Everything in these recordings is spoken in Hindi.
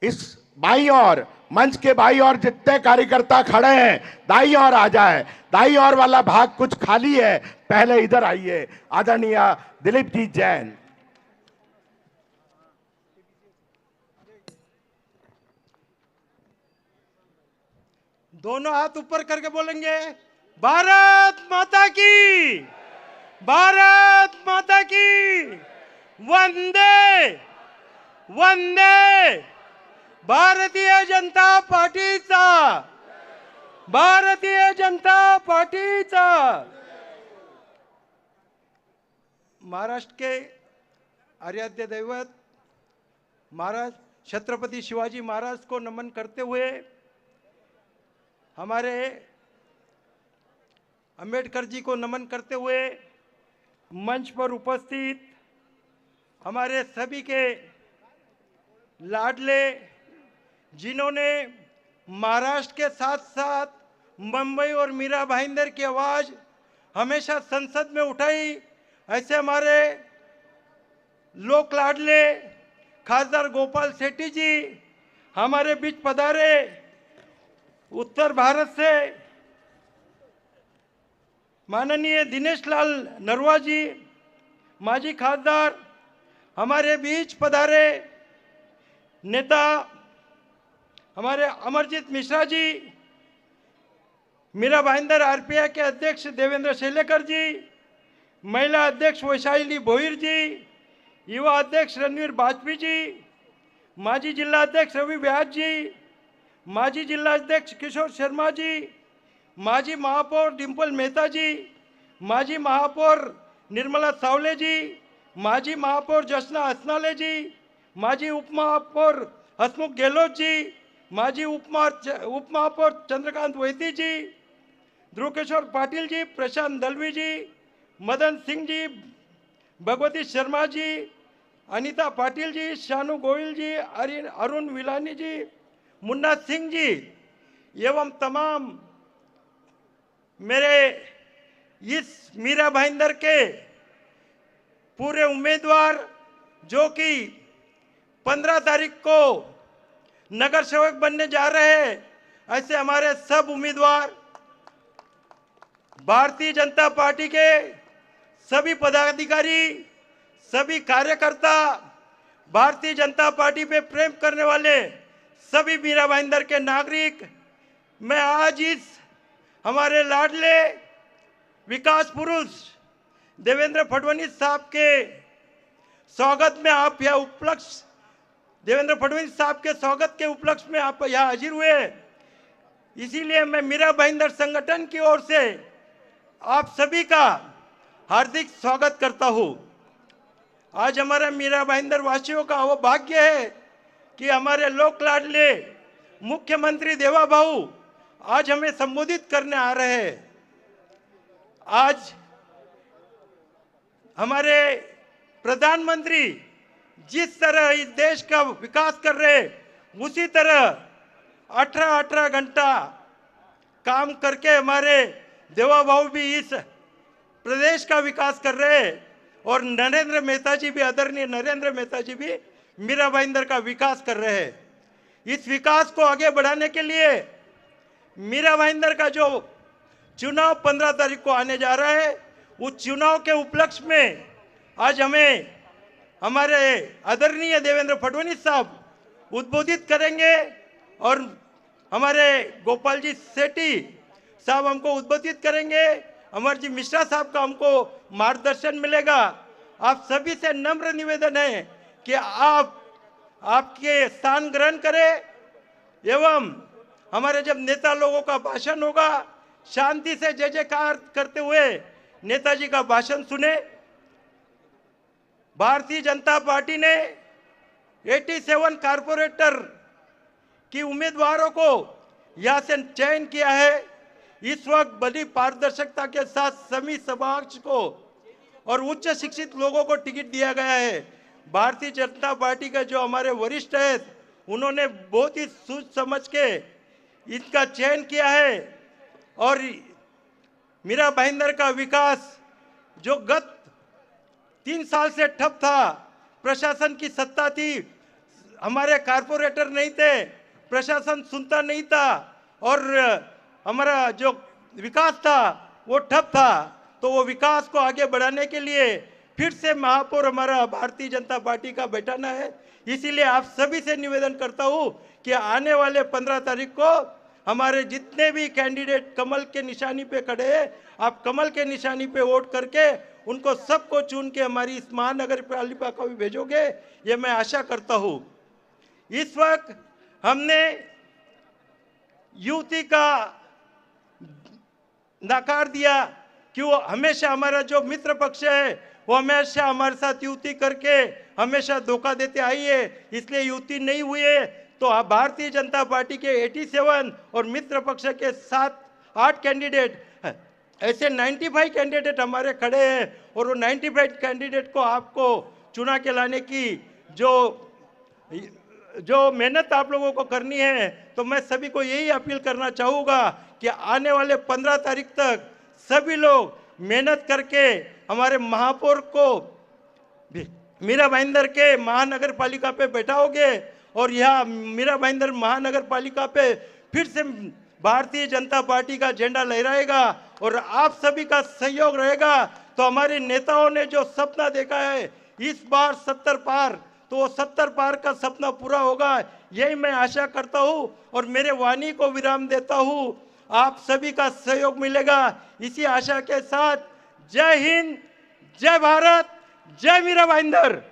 इस बाईं ओर, मंच के बाईं ओर जितने कार्यकर्ता खड़े हैं, दाईं ओर आ जाए। दाईं ओर वाला भाग कुछ खाली है, पहले इधर आइए। आदरणीय दिलीप जी जैन। दोनों हाथ ऊपर करके बोलेंगे, भारत माता की, भारत माता की, वंदे वंदे। भारतीय जनता पार्टीचा, भारतीय जनता पार्टीचा। महाराष्ट्र के आराध्य दैवत महाराज छत्रपति शिवाजी महाराज को नमन करते हुए हमारे अंबेडकर जी को नमन करते हुए मंच पर उपस्थित हमारे सभी के लाडले, जिन्होंने महाराष्ट्र के साथ साथ मुंबई और मीरा भाईंदर की आवाज हमेशा संसद में उठाई, ऐसे हमारे लोक लाडले खासदार गोपाल शेट्टी जी हमारे बीच पधारे। उत्तर भारत से माननीय दिनेश लाल नरवा जी माजी खासदार हमारे बीच पधारे। नेता हमारे अमरजीत मिश्रा जी, मीरा भाईंदर आरपीआई के अध्यक्ष देवेंद्र शैलेकर जी, महिला अध्यक्ष वैशाली भोईर जी, युवा अध्यक्ष रणवीर वाजपेयी जी, माजी जिला अध्यक्ष रवि व्यास जी, माजी जिला अध्यक्ष किशोर शर्मा जी, माजी महापौर डिंपल मेहता जी, माजी महापौर निर्मला सावले जी, माजी महापौर जसना हसनाले जी, माजी उपमहापौर हसमुख गहलोत जी, माजी उपमहापौर चंद्रकांत वैद्य जी, ध्रुवकिशोर पाटिल जी, प्रशांत दलवी जी, मदन सिंह जी, भगवती शर्मा जी, अनीता पाटिल जी, शानू गोयल जी, अरुण विलानी जी, मुन्ना सिंह जी एवं तमाम मेरे इस मीरा भाईंदर के पूरे उम्मीदवार जो कि 15 तारीख को नगर सेवक बनने जा रहे हैं, ऐसे हमारे सब उम्मीदवार, भारतीय जनता पार्टी के सभी पदाधिकारी, सभी कार्यकर्ता, भारतीय जनता पार्टी पे प्रेम करने वाले सभी मीरा भाईंदर के नागरिक, मैं आज इस हमारे लाडले विकास पुरुष देवेंद्र फडणवीस साहब के स्वागत में आप यह उपलक्ष्य, देवेंद्र फडणवीस साहब के स्वागत के उपलक्ष्य में आप यहाँ हाजिर हुए। इसीलिए मैं मीरा भाईंदर संगठन की ओर से आप सभी का हार्दिक स्वागत करता हूँ। आज हमारे मीरा भाईंदर वासियों का वो भाग्य है कि हमारे लोक लाडले मुख्यमंत्री देवा भाऊ आज हमें संबोधित करने आ रहे हैं। आज हमारे प्रधानमंत्री जिस तरह इस देश का विकास कर रहे उसी तरह 18-18 घंटा काम करके हमारे देवा भाऊ भी इस प्रदेश का विकास कर रहे हैं और नरेंद्र मेहता जी भी, आदरणीय नरेंद्र मेहता जी भी मीरा भाईंदर का विकास कर रहे हैं। इस विकास को आगे बढ़ाने के लिए मीरा भाईंदर का जो चुनाव 15 तारीख को आने जा रहा है, उस चुनाव के उपलक्ष्य में आज हमें हमारे आदरणीय देवेंद्र फडणवीस साहब उद्बोधित करेंगे और हमारे गोपाल जी शेट्टी साहब हमको उद्बोधित करेंगे। अमरजीत मिश्रा साहब का हमको मार्गदर्शन मिलेगा। आप सभी से नम्र निवेदन है कि आपके स्थान ग्रहण करें एवं हमारे जब नेता लोगों का भाषण होगा शांति से जय जयकार करते हुए नेताजी का भाषण सुने। भारतीय जनता पार्टी ने 87 कारपोरेटर की उम्मीदवारों को यहां से चयन किया है। इस वक्त बड़ी पारदर्शिता के साथ सभी समाज को और उच्च शिक्षित लोगों को टिकट दिया गया है। भारतीय जनता पार्टी का जो हमारे वरिष्ठ हैं उन्होंने बहुत ही सोच समझ के इसका चयन किया है और मीरा भाईंदर का विकास जो गत 3 साल से ठप था, प्रशासन की सत्ता थी, हमारे कारपोरेटर नहीं थे, प्रशासन सुनता नहीं था और हमारा जो विकास था वो ठप था। तो वो विकास को आगे बढ़ाने के लिए फिर से महापौर हमारा भारतीय जनता पार्टी का बैठाना है। इसीलिए आप सभी से निवेदन करता हूं कि आने वाले 15 तारीख को हमारे जितने भी कैंडिडेट कमल के निशानी पे खड़े हैं, आप कमल के निशानी पे वोट करके उनको सबको चुन के हमारी इस महानगर पालिका को भी भेजोगे, ये मैं आशा करता हूं। इस वक्त हमने युवती का नकार दिया कि वो हमेशा हमारा जो मित्र पक्ष है वो हमेशा हमारे साथ युति करके हमेशा धोखा देते आई है, इसलिए युति नहीं हुई है। तो भारतीय जनता पार्टी के 87 और मित्र पक्ष के 7-8 कैंडिडेट, ऐसे 95 कैंडिडेट हमारे खड़े हैं और वो 95 कैंडिडेट को आपको चुना के लाने की जो मेहनत आप लोगों को करनी है, तो मैं सभी को यही अपील करना चाहूँगा कि आने वाले 15 तारीख तक सभी लोग मेहनत करके हमारे महापौर को मीरा भाईंदर के महानगर पालिका पे बैठाओगे और यह मीरा भाईंदर महानगर पालिका पे फिर से भारतीय जनता पार्टी का झंडा लहराएगा और आप सभी का सहयोग रहेगा। तो हमारे नेताओं ने जो सपना देखा है इस बार 70 पार, तो वो 70 पार का सपना पूरा होगा, यही मैं आशा करता हूँ और मेरे वाणी को विराम देता हूँ। आप सभी का सहयोग मिलेगा, इसी आशा के साथ जय हिंद, जय भारत, जय मीरा भाईंदर।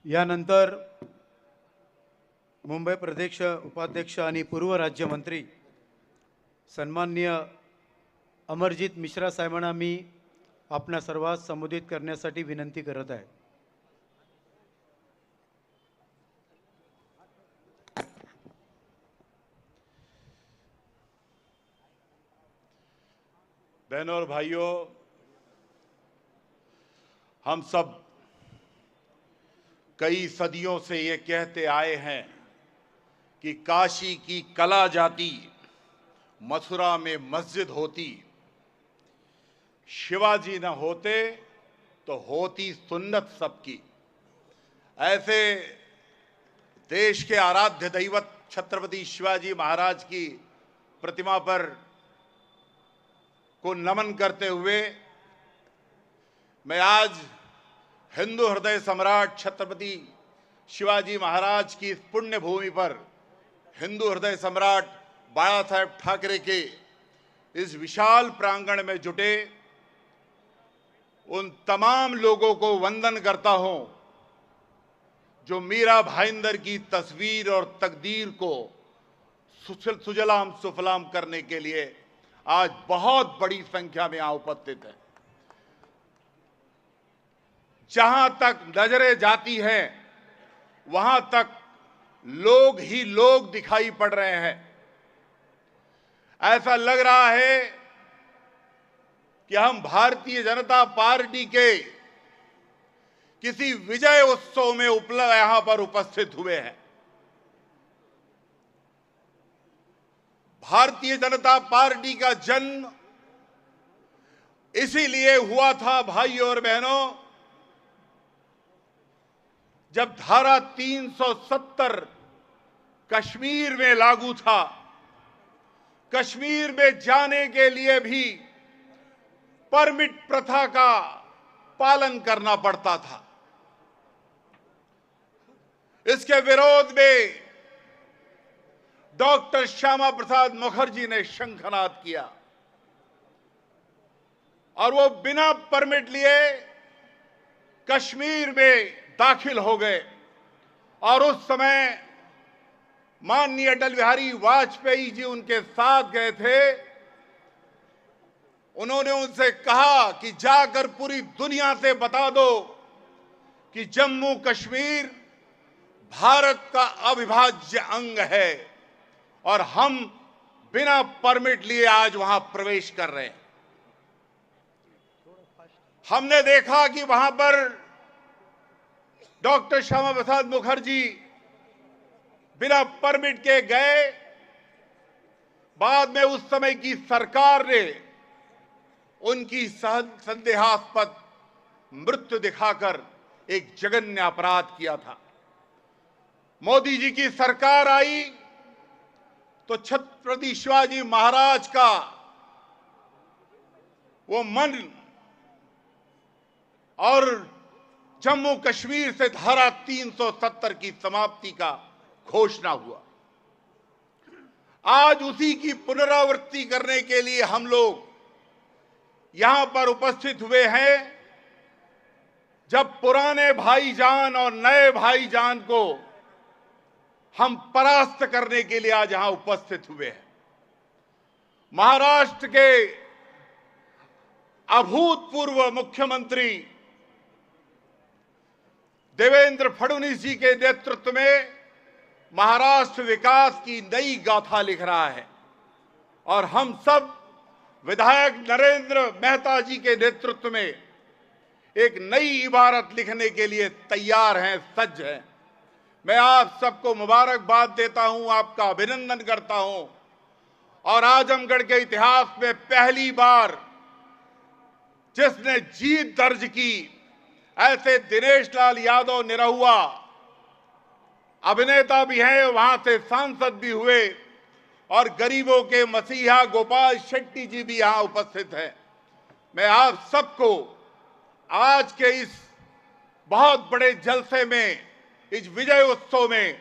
यानंतर मुंबई प्रदेश उपाध्यक्ष आणि पूर्व राज्यमंत्री सन्माननीय अमरजीत मिश्रा साहेबांना मी आपणा सर्वांस संबोधित करण्यासाठी विनंती करत आहे। बहनों और भाइयों, हम सब कई सदियों से ये कहते आए हैं कि काशी की कला जाती, मथुरा में मस्जिद होती, शिवाजी न होते तो होती सुन्नत सबकी। ऐसे देश के आराध्य दैवत छत्रपति शिवाजी महाराज की प्रतिमा पर को नमन करते हुए मैं आज हिंदू हृदय सम्राट छत्रपति शिवाजी महाराज की इस पुण्य भूमि पर हिंदू हृदय सम्राट बाला साहेब ठाकरे के इस विशाल प्रांगण में जुटे उन तमाम लोगों को वंदन करता हूं जो मीरा भाईंदर की तस्वीर और तकदीर को सुजलाम सुफलाम करने के लिए आज बहुत बड़ी संख्या में यहां उपस्थित है। जहां तक नजरें जाती हैं वहां तक लोग ही लोग दिखाई पड़ रहे हैं। ऐसा लग रहा है कि हम भारतीय जनता पार्टी के किसी विजय उत्सव में यहां पर उपस्थित हुए हैं। भारतीय जनता पार्टी का जन्म इसीलिए हुआ था भाइयों और बहनों, जब धारा 370 कश्मीर में लागू था। कश्मीर में जाने के लिए भी परमिट प्रथा का पालन करना पड़ता था। इसके विरोध में डॉक्टर श्यामा प्रसाद मुखर्जी ने शंखनाद किया और वो बिना परमिट लिए कश्मीर में दाखिल हो गए। और उस समय माननीय अटल बिहारी वाजपेयी जी उनके साथ गए थे। उन्होंने उनसे कहा कि जाकर पूरी दुनिया से बता दो कि जम्मू कश्मीर भारत का अविभाज्य अंग है और हम बिना परमिट लिए आज वहां प्रवेश कर रहे हैं। हमने देखा कि वहां पर डॉक्टर श्यामा प्रसाद मुखर्जी बिना परमिट के गए। बाद में उस समय की सरकार ने उनकी संदेहास्पद मृत्यु दिखाकर एक जघन्य अपराध किया था। मोदी जी की सरकार आई तो छत्रपति शिवाजी महाराज का वो मन और जम्मू कश्मीर से धारा 370 की समाप्ति का घोषणा हुआ। आज उसी की पुनरावृत्ति करने के लिए हम लोग यहां पर उपस्थित हुए हैं, जब पुराने भाईजान और नए भाईजान को हम परास्त करने के लिए आज यहां उपस्थित हुए हैं। महाराष्ट्र के अभूतपूर्व मुख्यमंत्री देवेंद्र फडणवीस जी के नेतृत्व में महाराष्ट्र विकास की नई गाथा लिख रहा है और हम सब विधायक नरेंद्र मेहता जी के नेतृत्व में एक नई इबारत लिखने के लिए तैयार हैं, सज्ज हैं। मैं आप सबको मुबारकबाद देता हूं, आपका अभिनंदन करता हूं और आजमगढ़ के इतिहास में पहली बार जिसने जीत दर्ज की, ऐसे दिनेश लाल यादव निरहुआ अभिनेता भी हैं, वहां से सांसद भी हुए और गरीबों के मसीहा गोपाल शेट्टी जी भी यहां उपस्थित हैं। मैं आप सबको आज के इस बहुत बड़े जलसे में, इस विजय उत्सव में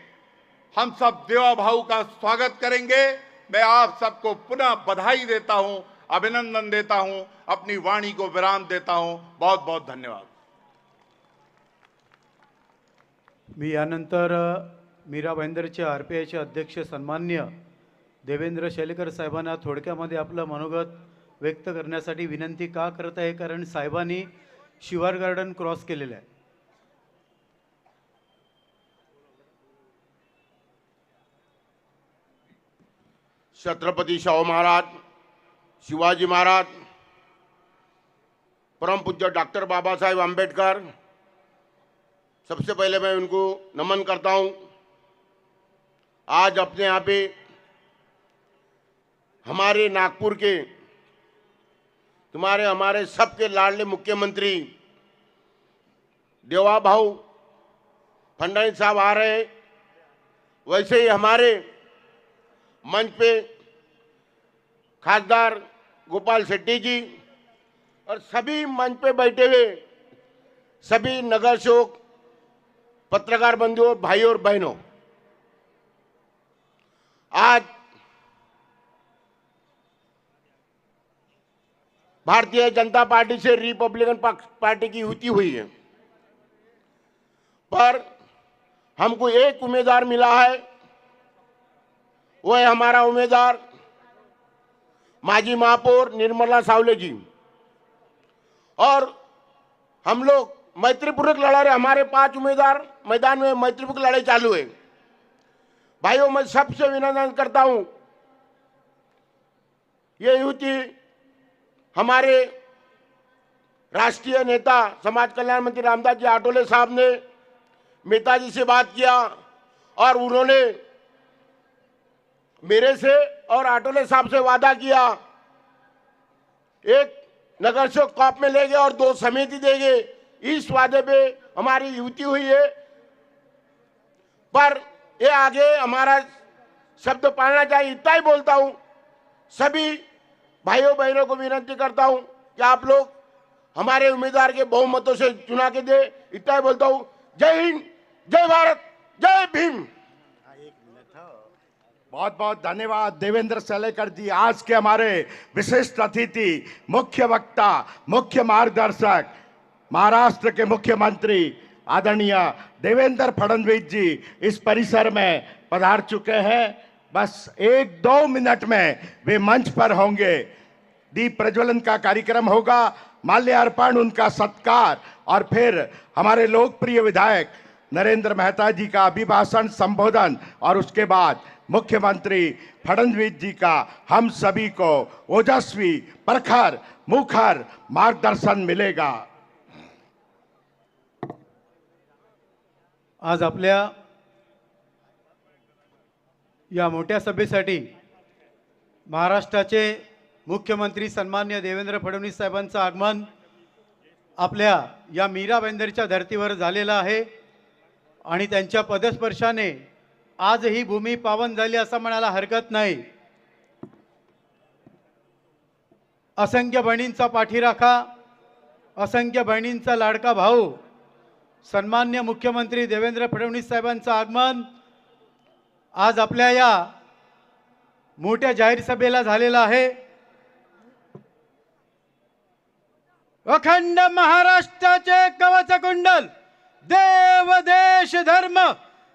हम सब देवा भाऊ का स्वागत करेंगे। मैं आप सबको पुनः बधाई देता हूं, अभिनंदन देता हूं, अपनी वाणी को विराम देता हूं। बहुत बहुत धन्यवाद। मी यानंतर मीरा भाईंदरचे RPIचे अध्यक्ष सन्माननीय देवेंद्र शेलेकर साहेबांना थोडक्यामध्ये आपलं मनोगत व्यक्त करण्यासाठी विनंती का करत आहे, कारण साहेबांनी शिवार गार्डन क्रॉस केलेलं आहे। छत्रपति शाहू महाराज, शिवाजी महाराज, परम पूज्य डॉक्टर बाबा साहेब आम्बेडकर, सबसे पहले मैं उनको नमन करता हूं। आज अपने यहाँ पे हमारे नागपुर के हमारे सबके लाडले मुख्यमंत्री देवा भाऊ फडणवीस साहब आ रहे हैं। वैसे ही हमारे मंच पे खासदार गोपाल शेट्टी जी और सभी मंच पे बैठे हुए सभी नगर सेवक, पत्रकार बंधुओं, भाइयों और बहनों, आज भारतीय जनता पार्टी से रिपब्लिकन पार्टी की युति हुई है, पर हमको एक उम्मीदवार मिला है। वो है हमारा उम्मीदवार माजी महापौर निर्मला सावले जी। और हम लोग मैत्रीपूर्वक लड़ा रहे। हमारे 5 उम्मीदवार मैदान में मैत्रीपूर्वक लड़ाई चालू है। भाइयों, मैं सबसे विनम्र करता हूं, ये युति हमारे राष्ट्रीय नेता समाज कल्याण मंत्री रामदास जी आठवले साहब ने मेहता जी से बात किया और उन्होंने मेरे से और आठवले साहब से वादा किया, एक नगर सेवक कॉप में लेंगे और 2 समिति देंगे। इस वादे पे हमारी युति हुई है, पर ये आगे हमारा शब्द पालना चाहिए। इतना ही बोलता हूं, सभी भाइयों बहनों को विनती करता हूं कि आप लोग हमारे उम्मीदवार के बहुमतों से चुना के दे। इतना ही बोलता हूं। जय हिंद, जय भारत, जय भीम। बहुत बहुत धन्यवाद देवेंद्र शेलेकर जी। आज के हमारे विशिष्ट अतिथि, मुख्य वक्ता, मुख्य मार्गदर्शक, महाराष्ट्र के मुख्यमंत्री आदरणीय देवेंद्र फडणवीस जी इस परिसर में पधार चुके हैं। बस 1-2 मिनट में वे मंच पर होंगे। दीप प्रज्वलन का कार्यक्रम होगा, माल्यार्पण, उनका सत्कार और फिर हमारे लोकप्रिय विधायक नरेंद्र मेहता जी का अभिभाषण, संबोधन और उसके बाद मुख्यमंत्री फडणवीस जी का हम सभी को ओजस्वी, प्रखर, मुखर मार्गदर्शन मिलेगा। आज आपल्या या मोठ्या सभेसाठी महाराष्ट्राचे मुख्यमंत्री सन्मान्य देवेंद्र फडणवीस साहेबांचं आगमन आपल्या या मीरा भाईंदरच्या धर्तीवर झालेलं आहे आणि त्यांच्या पदस्पर्शाने आज ही भूमी पावन झाली असं म्हणायला हरकत नाही. असंख्य बहिणींचा पाठीराखा, असंख्य बहिणींचा लाडका भाऊ सन्मान्य मुख्यमंत्री देवेंद्र फडणवीस साहेबांचं आगमन आज आपल्या या मोठ्या जाहीर सभेला झालेलं आहे. अखंड महाराष्ट्राचे कवच कुंडल, देव देश धर्म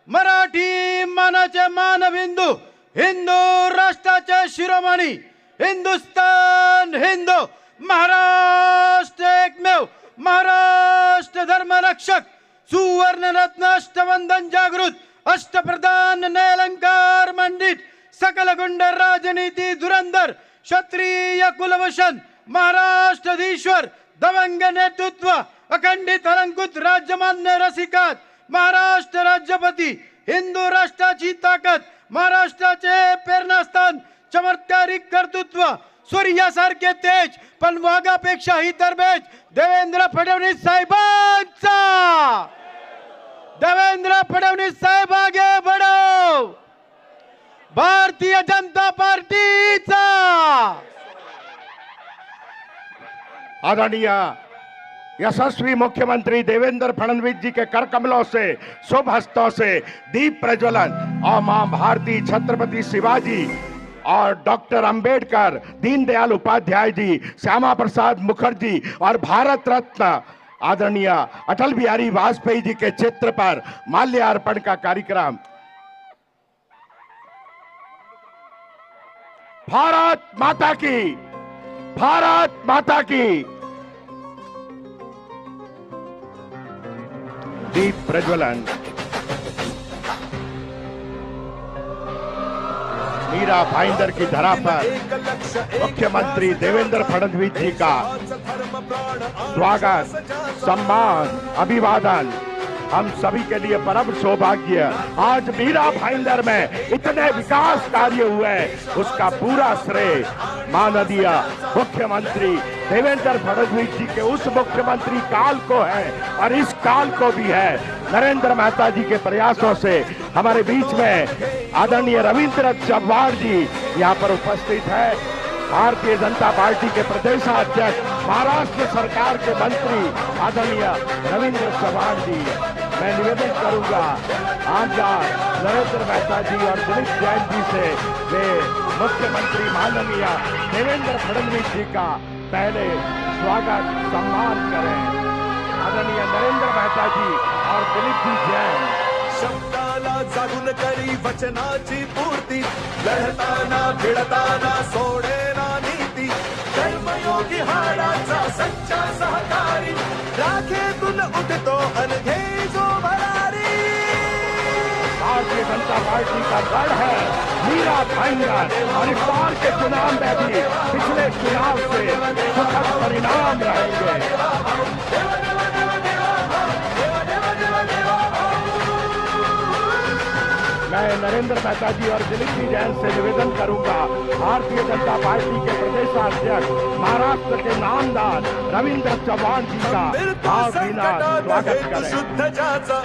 मराठी मानाचे मानबिंदू, हिंदू राष्ट्राचे शिरोमणी, हिंदुस्तान हिंदू महाराष्ट्र एकमेव, महाराष्ट्र धर्मरक्षक, सुवर्ण रत्न अष्टवंदन जागृत, अष्टप्रधान नयलंकार मंडित, सकल गुंड राजनीती धुरंधर, क्षत्रिय कुलभूषण, महाराष्ट्राधीश्वर, दबंग नेतृत्व, अखंडित अलंकृत राज्यमान्य रसिकात, महाराष्ट्र राज्यपती, हिंदू राष्ट्राची ताकद, महाराष्ट्राचे प्रेरणास्थान, चमत्कारिक कर्तृत्व, सूर्यासारखे तेज पण वाघापेक्षाही तरबेज देवेंद्र फडणवीस साहेबांचा. देवेंद्र फडणवीस साहेब आगे बढ़ो. भारतीय जनता पार्टीचा आदरणीय यशस्वी मुख्यमंत्री देवेंद्र फडणवीस जी के कर कमलों से, शुभ हस्तों से दीप प्रज्वलन और मां भारती, छत्रपति शिवाजी और डॉक्टर अंबेडकर, दीनदयाल उपाध्याय जी, श्यामा प्रसाद मुखर्जी और भारत रत्न आदरणीय अटल बिहारी वाजपेयी जी के चित्र पर माल्यार्पण का कार्यक्रम। भारत माता की, भारत माता की। दीप प्रज्वलन। मीरा भाईंदर की धरा पर मुख्यमंत्री देवेंद्र फडणवीस जी का स्वागत, सम्मान, अभिवादन हम सभी के लिए परम सौभाग्य। आज मीरा भाईंदर में इतने विकास कार्य हुए, उसका पूरा श्रेय माननीय मुख्यमंत्री देवेंद्र फडणवीस जी के उस मुख्यमंत्री काल को है और इस काल को भी है। नरेंद्र मेहता जी के प्रयासों से हमारे बीच में आदरणीय रविंद्र चव्हाण जी यहाँ पर उपस्थित है। भारतीय जनता पार्टी के प्रदेशाध्यक्ष, महाराष्ट्र सरकार के मंत्री आदरणीय रविंद्र चव्हाण जी। मैं निवेदन करूंगा आमदार नरेंद्र मेहता जी और दिलीप जैन जी से वे मुख्यमंत्री माननीय देवेंद्र फडणवीस जी का पहले स्वागत सम्मान करें। आदरणीय नरेंद्र मेहता जी और दिलीप जी जैन। शब्दाला जागून करी वचनाची पूर्ती, लढताना भिडताना सोडेना नीती, कर्मयोगी हाडाचा सच्चा सहकारी, राखेतून उठतो अनघे जो भरारी। भारतीय जनता पार्टी का गढ़ है मीरा भाईंदर और इस बार के चुनाव में भी पिछले चुनाव से सुखद परिणाम रहेंगे। मैं नरेंद्र मेहता जी और दिलीप जी जैन से निवेदन करूंगा भारतीय जनता पार्टी के प्रदेशाध्यक्ष, महाराष्ट्र के नामदार रविंद्र चव्हाण जी का भावभीना स्वागत करें। शुद्ध जाचा,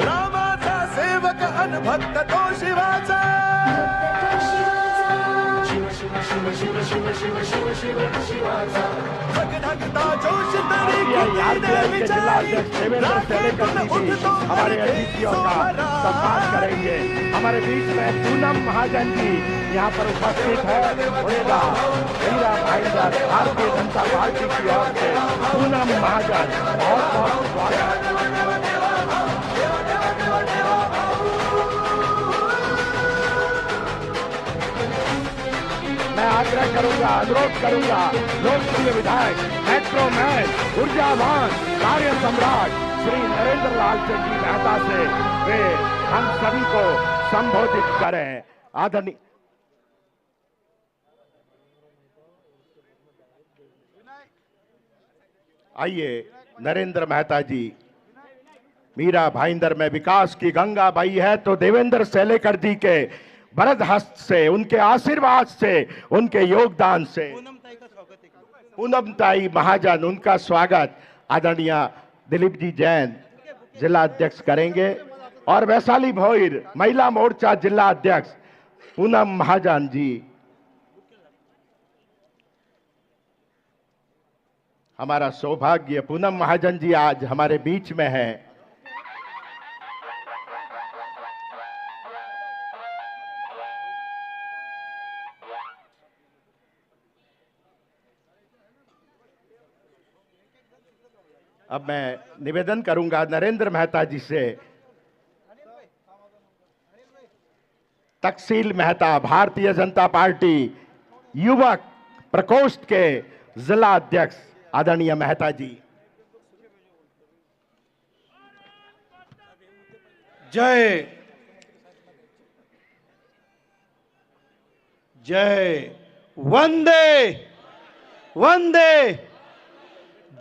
रामाचा सेवक अनभक्त तो शिवाचा। भगभगता जोश तरी के जिलाध्यक्ष देवेंद्र शैलेकर जी भी हमारे अतिथियों का सम्मान करेंगे। हमारे बीच में पूनम महाजन जी यहाँ पर उपस्थित है। होएगा मीरा भाईंदर भारतीय जनता पार्टी की ओर से पूनम महाजन, बहुत बहुत स्वागत। मैं आग्रह करूंगा, अनुरोध करूंगा लोकप्रिय विधायक, मेट्रो मैन, ऊर्जावान, कार्य सम्राट श्री नरेंद्र लाल चंद जी मेहता से वे हम सभी को संबोधित करें। आदरणीय आइए नरेंद्र मेहता जी। मीरा भाईंदर में विकास की गंगा बही है तो देवेंद्र शैलेकर जी के वरद हस्त से, उनके आशीर्वाद से, उनके योगदान से पूनमताई महाजन, उनका स्वागत आदरणीय दिलीप जी जैन जिला अध्यक्ष करेंगे। और वैशाली भोईर महिला मोर्चा जिला अध्यक्ष पूनम महाजन जी। हमारा सौभाग्य पूनम महाजन जी आज हमारे बीच में हैं। अब मैं निवेदन करूंगा नरेंद्र मेहता जी से। तकसील मेहता, भारतीय जनता पार्टी युवक प्रकोष्ठ के जिला अध्यक्ष आदरणीय मेहता जी। जय जय वंदे वंदे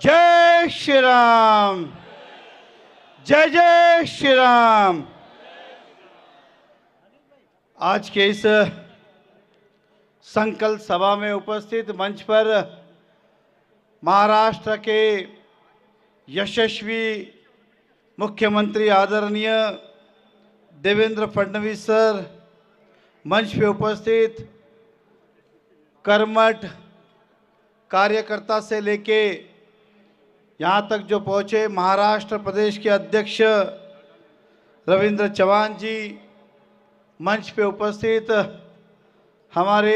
जय श्री राम, जय जय श्री राम। आज के इस संकल्प सभा में उपस्थित मंच पर महाराष्ट्र के यशस्वी मुख्यमंत्री आदरणीय देवेंद्र फडणवीस सर, मंच पे उपस्थित कर्मठ कार्यकर्ता से लेके यहाँ तक जो पहुँचे महाराष्ट्र प्रदेश के अध्यक्ष रविंद्र चौहान जी, मंच पे उपस्थित हमारे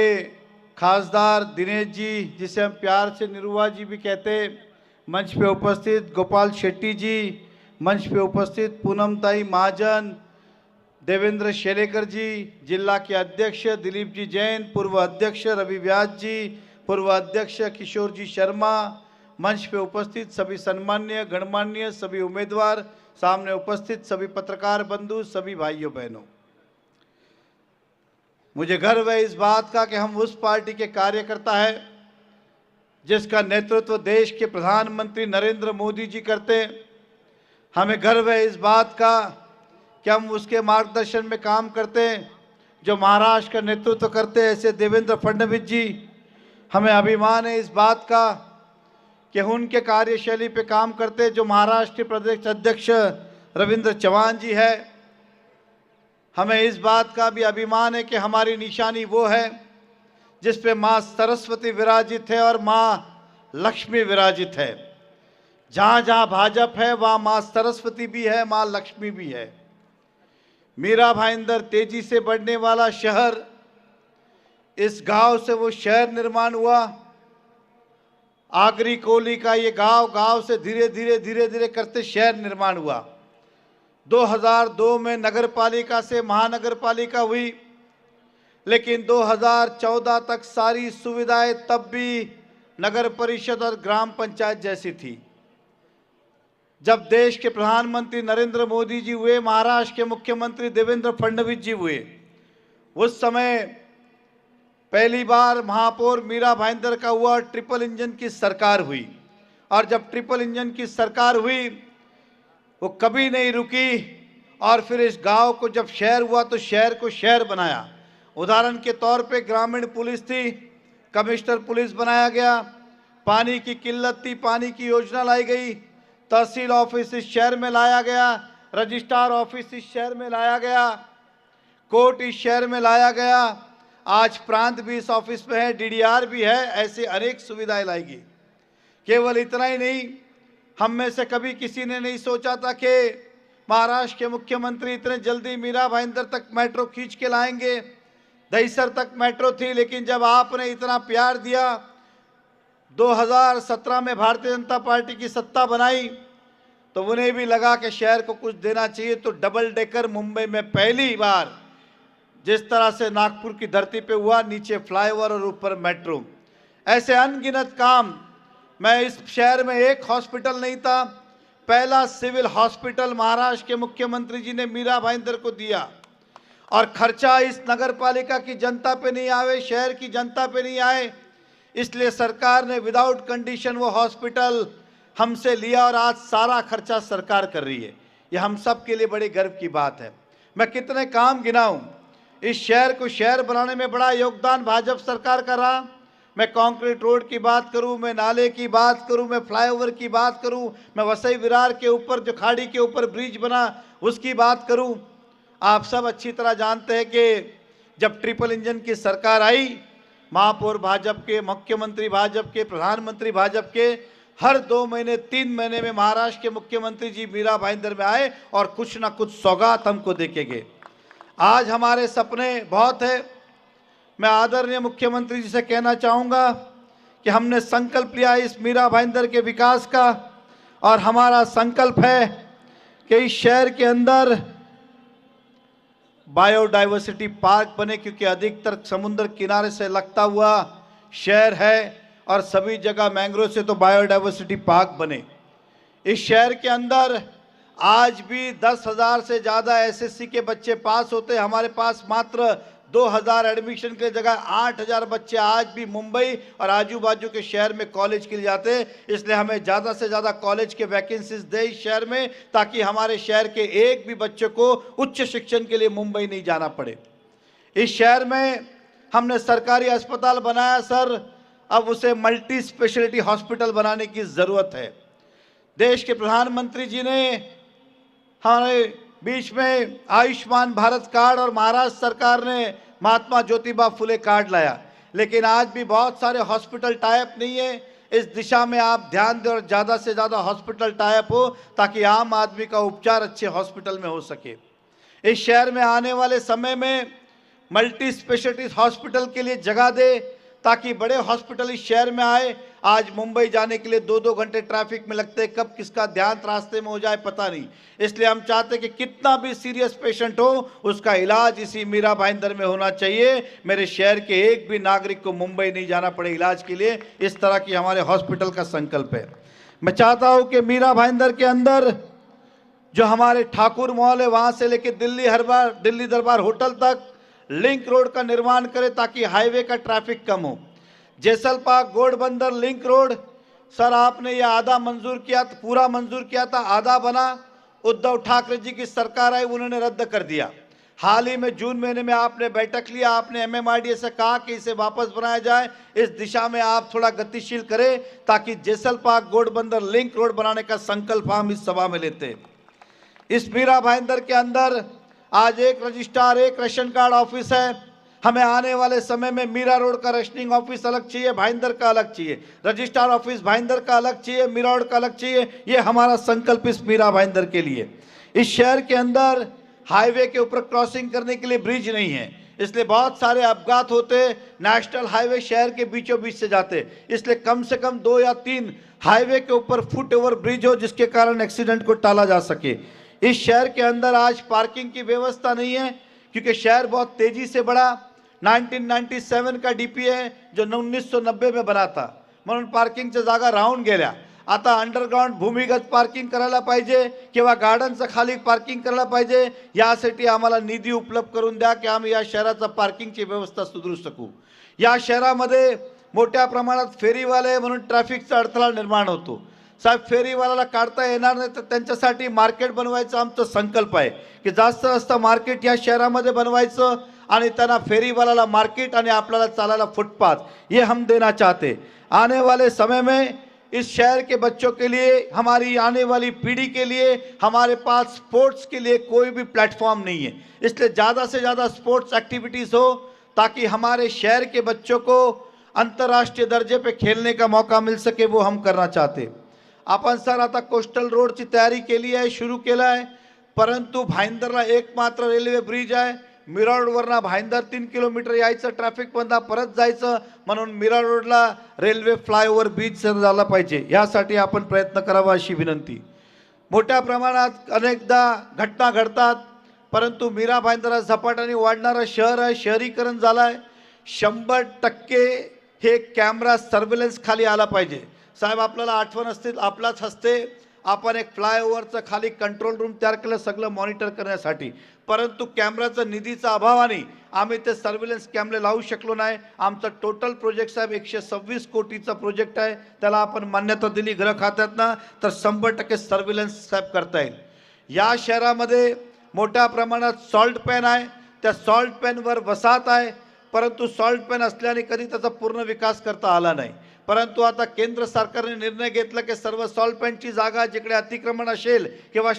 खासदार दिनेश जी, जिसे हम प्यार से निरुआ जी भी कहते, मंच पे उपस्थित गोपाल शेट्टी जी, मंच पे उपस्थित पूनमताई महाजन, देवेंद्र शेलेकर जी, जिला के अध्यक्ष दिलीप जी जैन, पूर्व अध्यक्ष रवि व्यास जी, पूर्व अध्यक्ष किशोर जी शर्मा, मंच पे उपस्थित सभी सम्मान्य गणमान्य सभी उम्मीदवार, सामने उपस्थित सभी पत्रकार बंधु, सभी भाइयों बहनों, मुझे गर्व है इस बात का कि हम उस पार्टी के कार्यकर्ता हैं जिसका नेतृत्व देश के प्रधानमंत्री नरेंद्र मोदी जी करते हैं। हमें गर्व है इस बात का कि हम उसके मार्गदर्शन में काम करते हैं जो महाराष्ट्र का नेतृत्व करते हैं, ऐसे देवेंद्र फडणवीस जी। हमें अभिमान है इस बात का कि उनके कार्यशैली पे काम करते जो महाराष्ट्र के प्रदेश अध्यक्ष रविंद्र चौहान जी है। हमें इस बात का भी अभिमान है कि हमारी निशानी वो है जिस पे माँ सरस्वती विराजित है और माँ लक्ष्मी विराजित है। जहाँ जहाँ भाजपा है वहाँ माँ सरस्वती भी है, माँ लक्ष्मी भी है। मीरा भाईंदर तेजी से बढ़ने वाला शहर, इस गांव से वो शहर निर्माण हुआ। आगरी कोली का ये गांव से धीरे धीरे करते शहर निर्माण हुआ। 2002 में नगर पालिका से महानगर पालिका हुई, लेकिन 2014 तक सारी सुविधाएं तब भी नगर परिषद और ग्राम पंचायत जैसी थी। जब देश के प्रधानमंत्री नरेंद्र मोदी जी हुए, महाराष्ट्र के मुख्यमंत्री देवेंद्र फडणवीस जी हुए, उस समय पहली बार महापौर मीरा भाईंदर का हुआ, ट्रिपल इंजन की सरकार हुई। और जब ट्रिपल इंजन की सरकार हुई वो कभी नहीं रुकी और फिर इस गांव को जब शहर हुआ तो शहर को शहर बनाया। उदाहरण के तौर पे ग्रामीण पुलिस थी, कमिश्नर पुलिस बनाया गया। पानी की किल्लत थी, पानी की योजना लाई गई। तहसील ऑफिस इस शहर में लाया गया, रजिस्ट्रार ऑफिस इस शहर में लाया गया, कोर्ट इस शहर में लाया गया। आज प्रांत भी इस ऑफिस में है, डीडीआर भी है, ऐसे अनेक सुविधाएं लाएगी। केवल इतना ही नहीं, हम में से कभी किसी ने नहीं सोचा था कि महाराष्ट्र के मुख्यमंत्री इतने जल्दी मीरा भाईंदर तक मेट्रो खींच के लाएंगे। दहीसर तक मेट्रो थी, लेकिन जब आपने इतना प्यार दिया, 2017 में भारतीय जनता पार्टी की सत्ता बनाई, तो उन्हें भी लगा कि शहर को कुछ देना चाहिए। तो डबल डेकर मुंबई में पहली बार, जिस तरह से नागपुर की धरती पे हुआ, नीचे फ्लाईओवर और ऊपर मेट्रो, ऐसे अनगिनत काम। मैं इस शहर में एक हॉस्पिटल नहीं था, पहला सिविल हॉस्पिटल महाराष्ट्र के मुख्यमंत्री जी ने मीरा भाईंदर को दिया। और खर्चा इस नगर पालिका की जनता पे नहीं आए, शहर की जनता पे नहीं आए, इसलिए सरकार ने विदाउट कंडीशन वो हॉस्पिटल हमसे लिया और आज सारा खर्चा सरकार कर रही है। ये हम सब के लिए बड़े गर्व की बात है। मैं कितने काम गिनाऊं, इस शहर को शहर बनाने में बड़ा योगदान भाजपा सरकार का रहा। मैं कंक्रीट रोड की बात करूं, मैं नाले की बात करूं, मैं फ्लाईओवर की बात करूं, मैं वसई विरार के ऊपर जो खाड़ी के ऊपर ब्रिज बना उसकी बात करूं। आप सब अच्छी तरह जानते हैं कि जब ट्रिपल इंजन की सरकार आई, महापौर भाजपा के, मुख्यमंत्री भाजपा के, प्रधानमंत्री भाजपा के, हर 2 महीने 3 महीने में महाराष्ट्र के मुख्यमंत्री जी मीरा भाईंदर में आए और कुछ ना कुछ सौगात हमको देके गए। आज हमारे सपने बहुत है। मैं आदरणीय मुख्यमंत्री जी से कहना चाहूँगा कि हमने संकल्प लिया इस मीरा भाईंदर के विकास का, और हमारा संकल्प है कि इस शहर के अंदर बायोडाइवर्सिटी पार्क बने, क्योंकि अधिकतर समुद्र किनारे से लगता हुआ शहर है और सभी जगह मैंग्रोव से तो बायोडाइवर्सिटी पार्क बने। इस शहर के अंदर आज भी 10,000 से ज़्यादा एसएससी के बच्चे पास होते हैं। हमारे पास मात्र 2,000 एडमिशन के जगह 8,000 बच्चे आज भी मुंबई और आजू बाजू के शहर में कॉलेज के लिए जाते हैं। इसलिए हमें ज़्यादा से ज़्यादा कॉलेज के वैकेंसीज दे इस शहर में, ताकि हमारे शहर के एक भी बच्चे को उच्च शिक्षण के लिए मुंबई नहीं जाना पड़े। इस शहर में हमने सरकारी अस्पताल बनाया सर, अब उसे मल्टी स्पेशलिटी हॉस्पिटल बनाने की ज़रूरत है। देश के प्रधानमंत्री जी ने हमारे बीच में आयुष्मान भारत कार्ड और महाराष्ट्र सरकार ने महात्मा ज्योतिबा फुले कार्ड लाया, लेकिन आज भी बहुत सारे हॉस्पिटल टाइप नहीं है। इस दिशा में आप ध्यान दें और ज़्यादा से ज़्यादा हॉस्पिटल टाइप हो, ताकि आम आदमी का उपचार अच्छे हॉस्पिटल में हो सके। इस शहर में आने वाले समय में मल्टी स्पेशलिटी हॉस्पिटल के लिए जगह दे, ताकि बड़े हॉस्पिटल इस शहर में आए। आज मुंबई जाने के लिए 2-2 घंटे ट्रैफिक में लगते हैं, कब किसका ध्यान रास्ते में हो जाए पता नहीं। इसलिए हम चाहते हैं कि कितना भी सीरियस पेशेंट हो उसका इलाज इसी मीरा भाईंदर में होना चाहिए। मेरे शहर के एक भी नागरिक को मुंबई नहीं जाना पड़े इलाज के लिए। इस तरह की हमारे हॉस्पिटल का संकल्प है। मैं चाहता हूँ कि मीरा भाईंदर के अंदर जो हमारे ठाकुर मॉल है, वहाँ से लेकर दिल्ली दरबार होटल तक लिंक रोड का निर्माण करें, ताकि हाईवे का ट्रैफिक कम हो। जैसलपाक घोड़बंदर लिंक रोड सर, आपने ये आधा मंजूर किया, पूरा मंजूर किया था, आधा बना। उद्धव ठाकरे जी की सरकार आई, उन्होंने रद्द कर दिया। हाल ही में जून महीने में आपने बैठक लिया, आपने एमएमआरडीए से कहा कि इसे वापस बनाया जाए। इस दिशा में आप थोड़ा गतिशील करें, ताकि जैसलपाक घोड़बंदर लिंक रोड बनाने का संकल्प हम इस सभा में लेते हैं। इस मीरा भाईंदर के अंदर आज एक रजिस्ट्रार, एक रेशन कार्ड ऑफिस है। हमें आने वाले समय में मीरा रोड का रेशनिंग ऑफिस अलग चाहिए, भाईंदर का अलग चाहिए, रजिस्ट्रार ऑफिस भाईंदर का अलग चाहिए, मीरा रोड का अलग चाहिए। ये हमारा संकल्प इस मीरा भाईंदर के लिए। इस शहर के अंदर हाईवे के ऊपर क्रॉसिंग करने के लिए ब्रिज नहीं है, इसलिए बहुत सारे अपघात होते। नेशनल हाईवे शहर के बीचों बीच से जाते, इसलिए कम से कम 2 या 3 हाईवे के ऊपर फुट ओवर ब्रिज हो, जिसके कारण एक्सीडेंट को टाला जा सके। इस शहर के अंदर आज पार्किंग की व्यवस्था नहीं है, क्योंकि शहर बहुत तेजी से बढ़ा। 1997 का डीपी है जो 1990 में बना था, म्हणून पार्किंगच्या जागा राहून गेल्या। आता अंडरग्राउंड भूमिगत पार्किंग करायला पाहिजे किंवा गार्डनचं खाली पार्किंग करायला पाहिजे। यासाठी आम्हाला निधी उपलब्ध करून द्या की आम्ही या शहराचा पार्किंगची व्यवस्था सुधारू शकू। या शहरामध्ये मोठ्या प्रमाणात फेरीवाले म्हणून ट्रॅफिकचा अडथळा निर्माण होतो। साहेब, फेरीवाल्याला काढता येणार नाही, तर त्यांच्यासाठी मार्केट बनवायचा आमचा संकल्प आहे की जास्त जास्त मार्केट या शहरामध्ये बनवायचं आणि त्यांना फेरीवाल्याला मार्केट आणि आपल्याला चालायला फुटपाथ, ये हम देना चाहते। आने वाले समय में इस शहर के बच्चों के लिए, हमारी आने वाली पीढ़ी के लिए हमारे पास स्पोर्ट्स के लिए कोई भी प्लेटफॉर्म नहीं है। इसलिए ज़्यादा से ज़्यादा स्पोर्ट्स एक्टिविटीज़ हो, ताकि हमारे शहर के बच्चों को अंतर्राष्ट्रीय दर्जे पे खेलने का मौका मिल सके, वो हम करना चाहते। आपण सर आता कोस्टल रोडची तयारी केली आहे, सुरू केला आहे, परंतु भाईंदरला एकमात्र रेल्वे ब्रिज आहे। मीरा रोडवरनं भाईंदर 3 किलोमीटर यायचं, ट्रॅफिक बंद, परत जायचं, म्हणून मीरा रोडला रेल्वे फ्लायओव्हर ब्रिज झाला पाहिजे। यासाठी आपण प्रयत्न करावा अशी विनंती। मोठ्या प्रमाणात अनेकदा घटना घडतात, परंतु मीरा भाईंदर हा झपाट्याने वाढणारं शहर आहे, शहरीकरण झालं आहे। 100% हे कॅमेरा सर्व्हेलन्स खाली आला पाहिजे। साहेब, आपल्याला आठवण असतील, आपलाच हस्ते आपण एक फ्लायओव्हरचं खाली कंट्रोल रूम तयार केलं सगळं मॉनिटर करण्यासाठी, परंतु कॅमेराचं निधीचा अभावाने आम्ही ते सर्व्हेलन्स कॅमेरे लावू शकलो नाही। आमचा टोटल प्रोजेक्ट साहेब 126 कोटीचा प्रोजेक्ट आहे, त्याला आपण मान्यता दिली गृह खात्यातनं, तर 100% सर्व्हेलन्स साहेब करता येईल। या शहरामध्ये मोठ्या प्रमाणात सॉल्ट पॅन आहे, त्या सॉल्ट पॅनवर वसाहत आहे, परंतु सॉल्ट पेन असल्याने कधी त्याचा पूर्ण विकास करता आला नाही. परंतु आता केंद्र सरकारने निर्णय घेतला की सर्व सॉल्ट पेनची जागा जिकडे अतिक्रमण असेल किंवा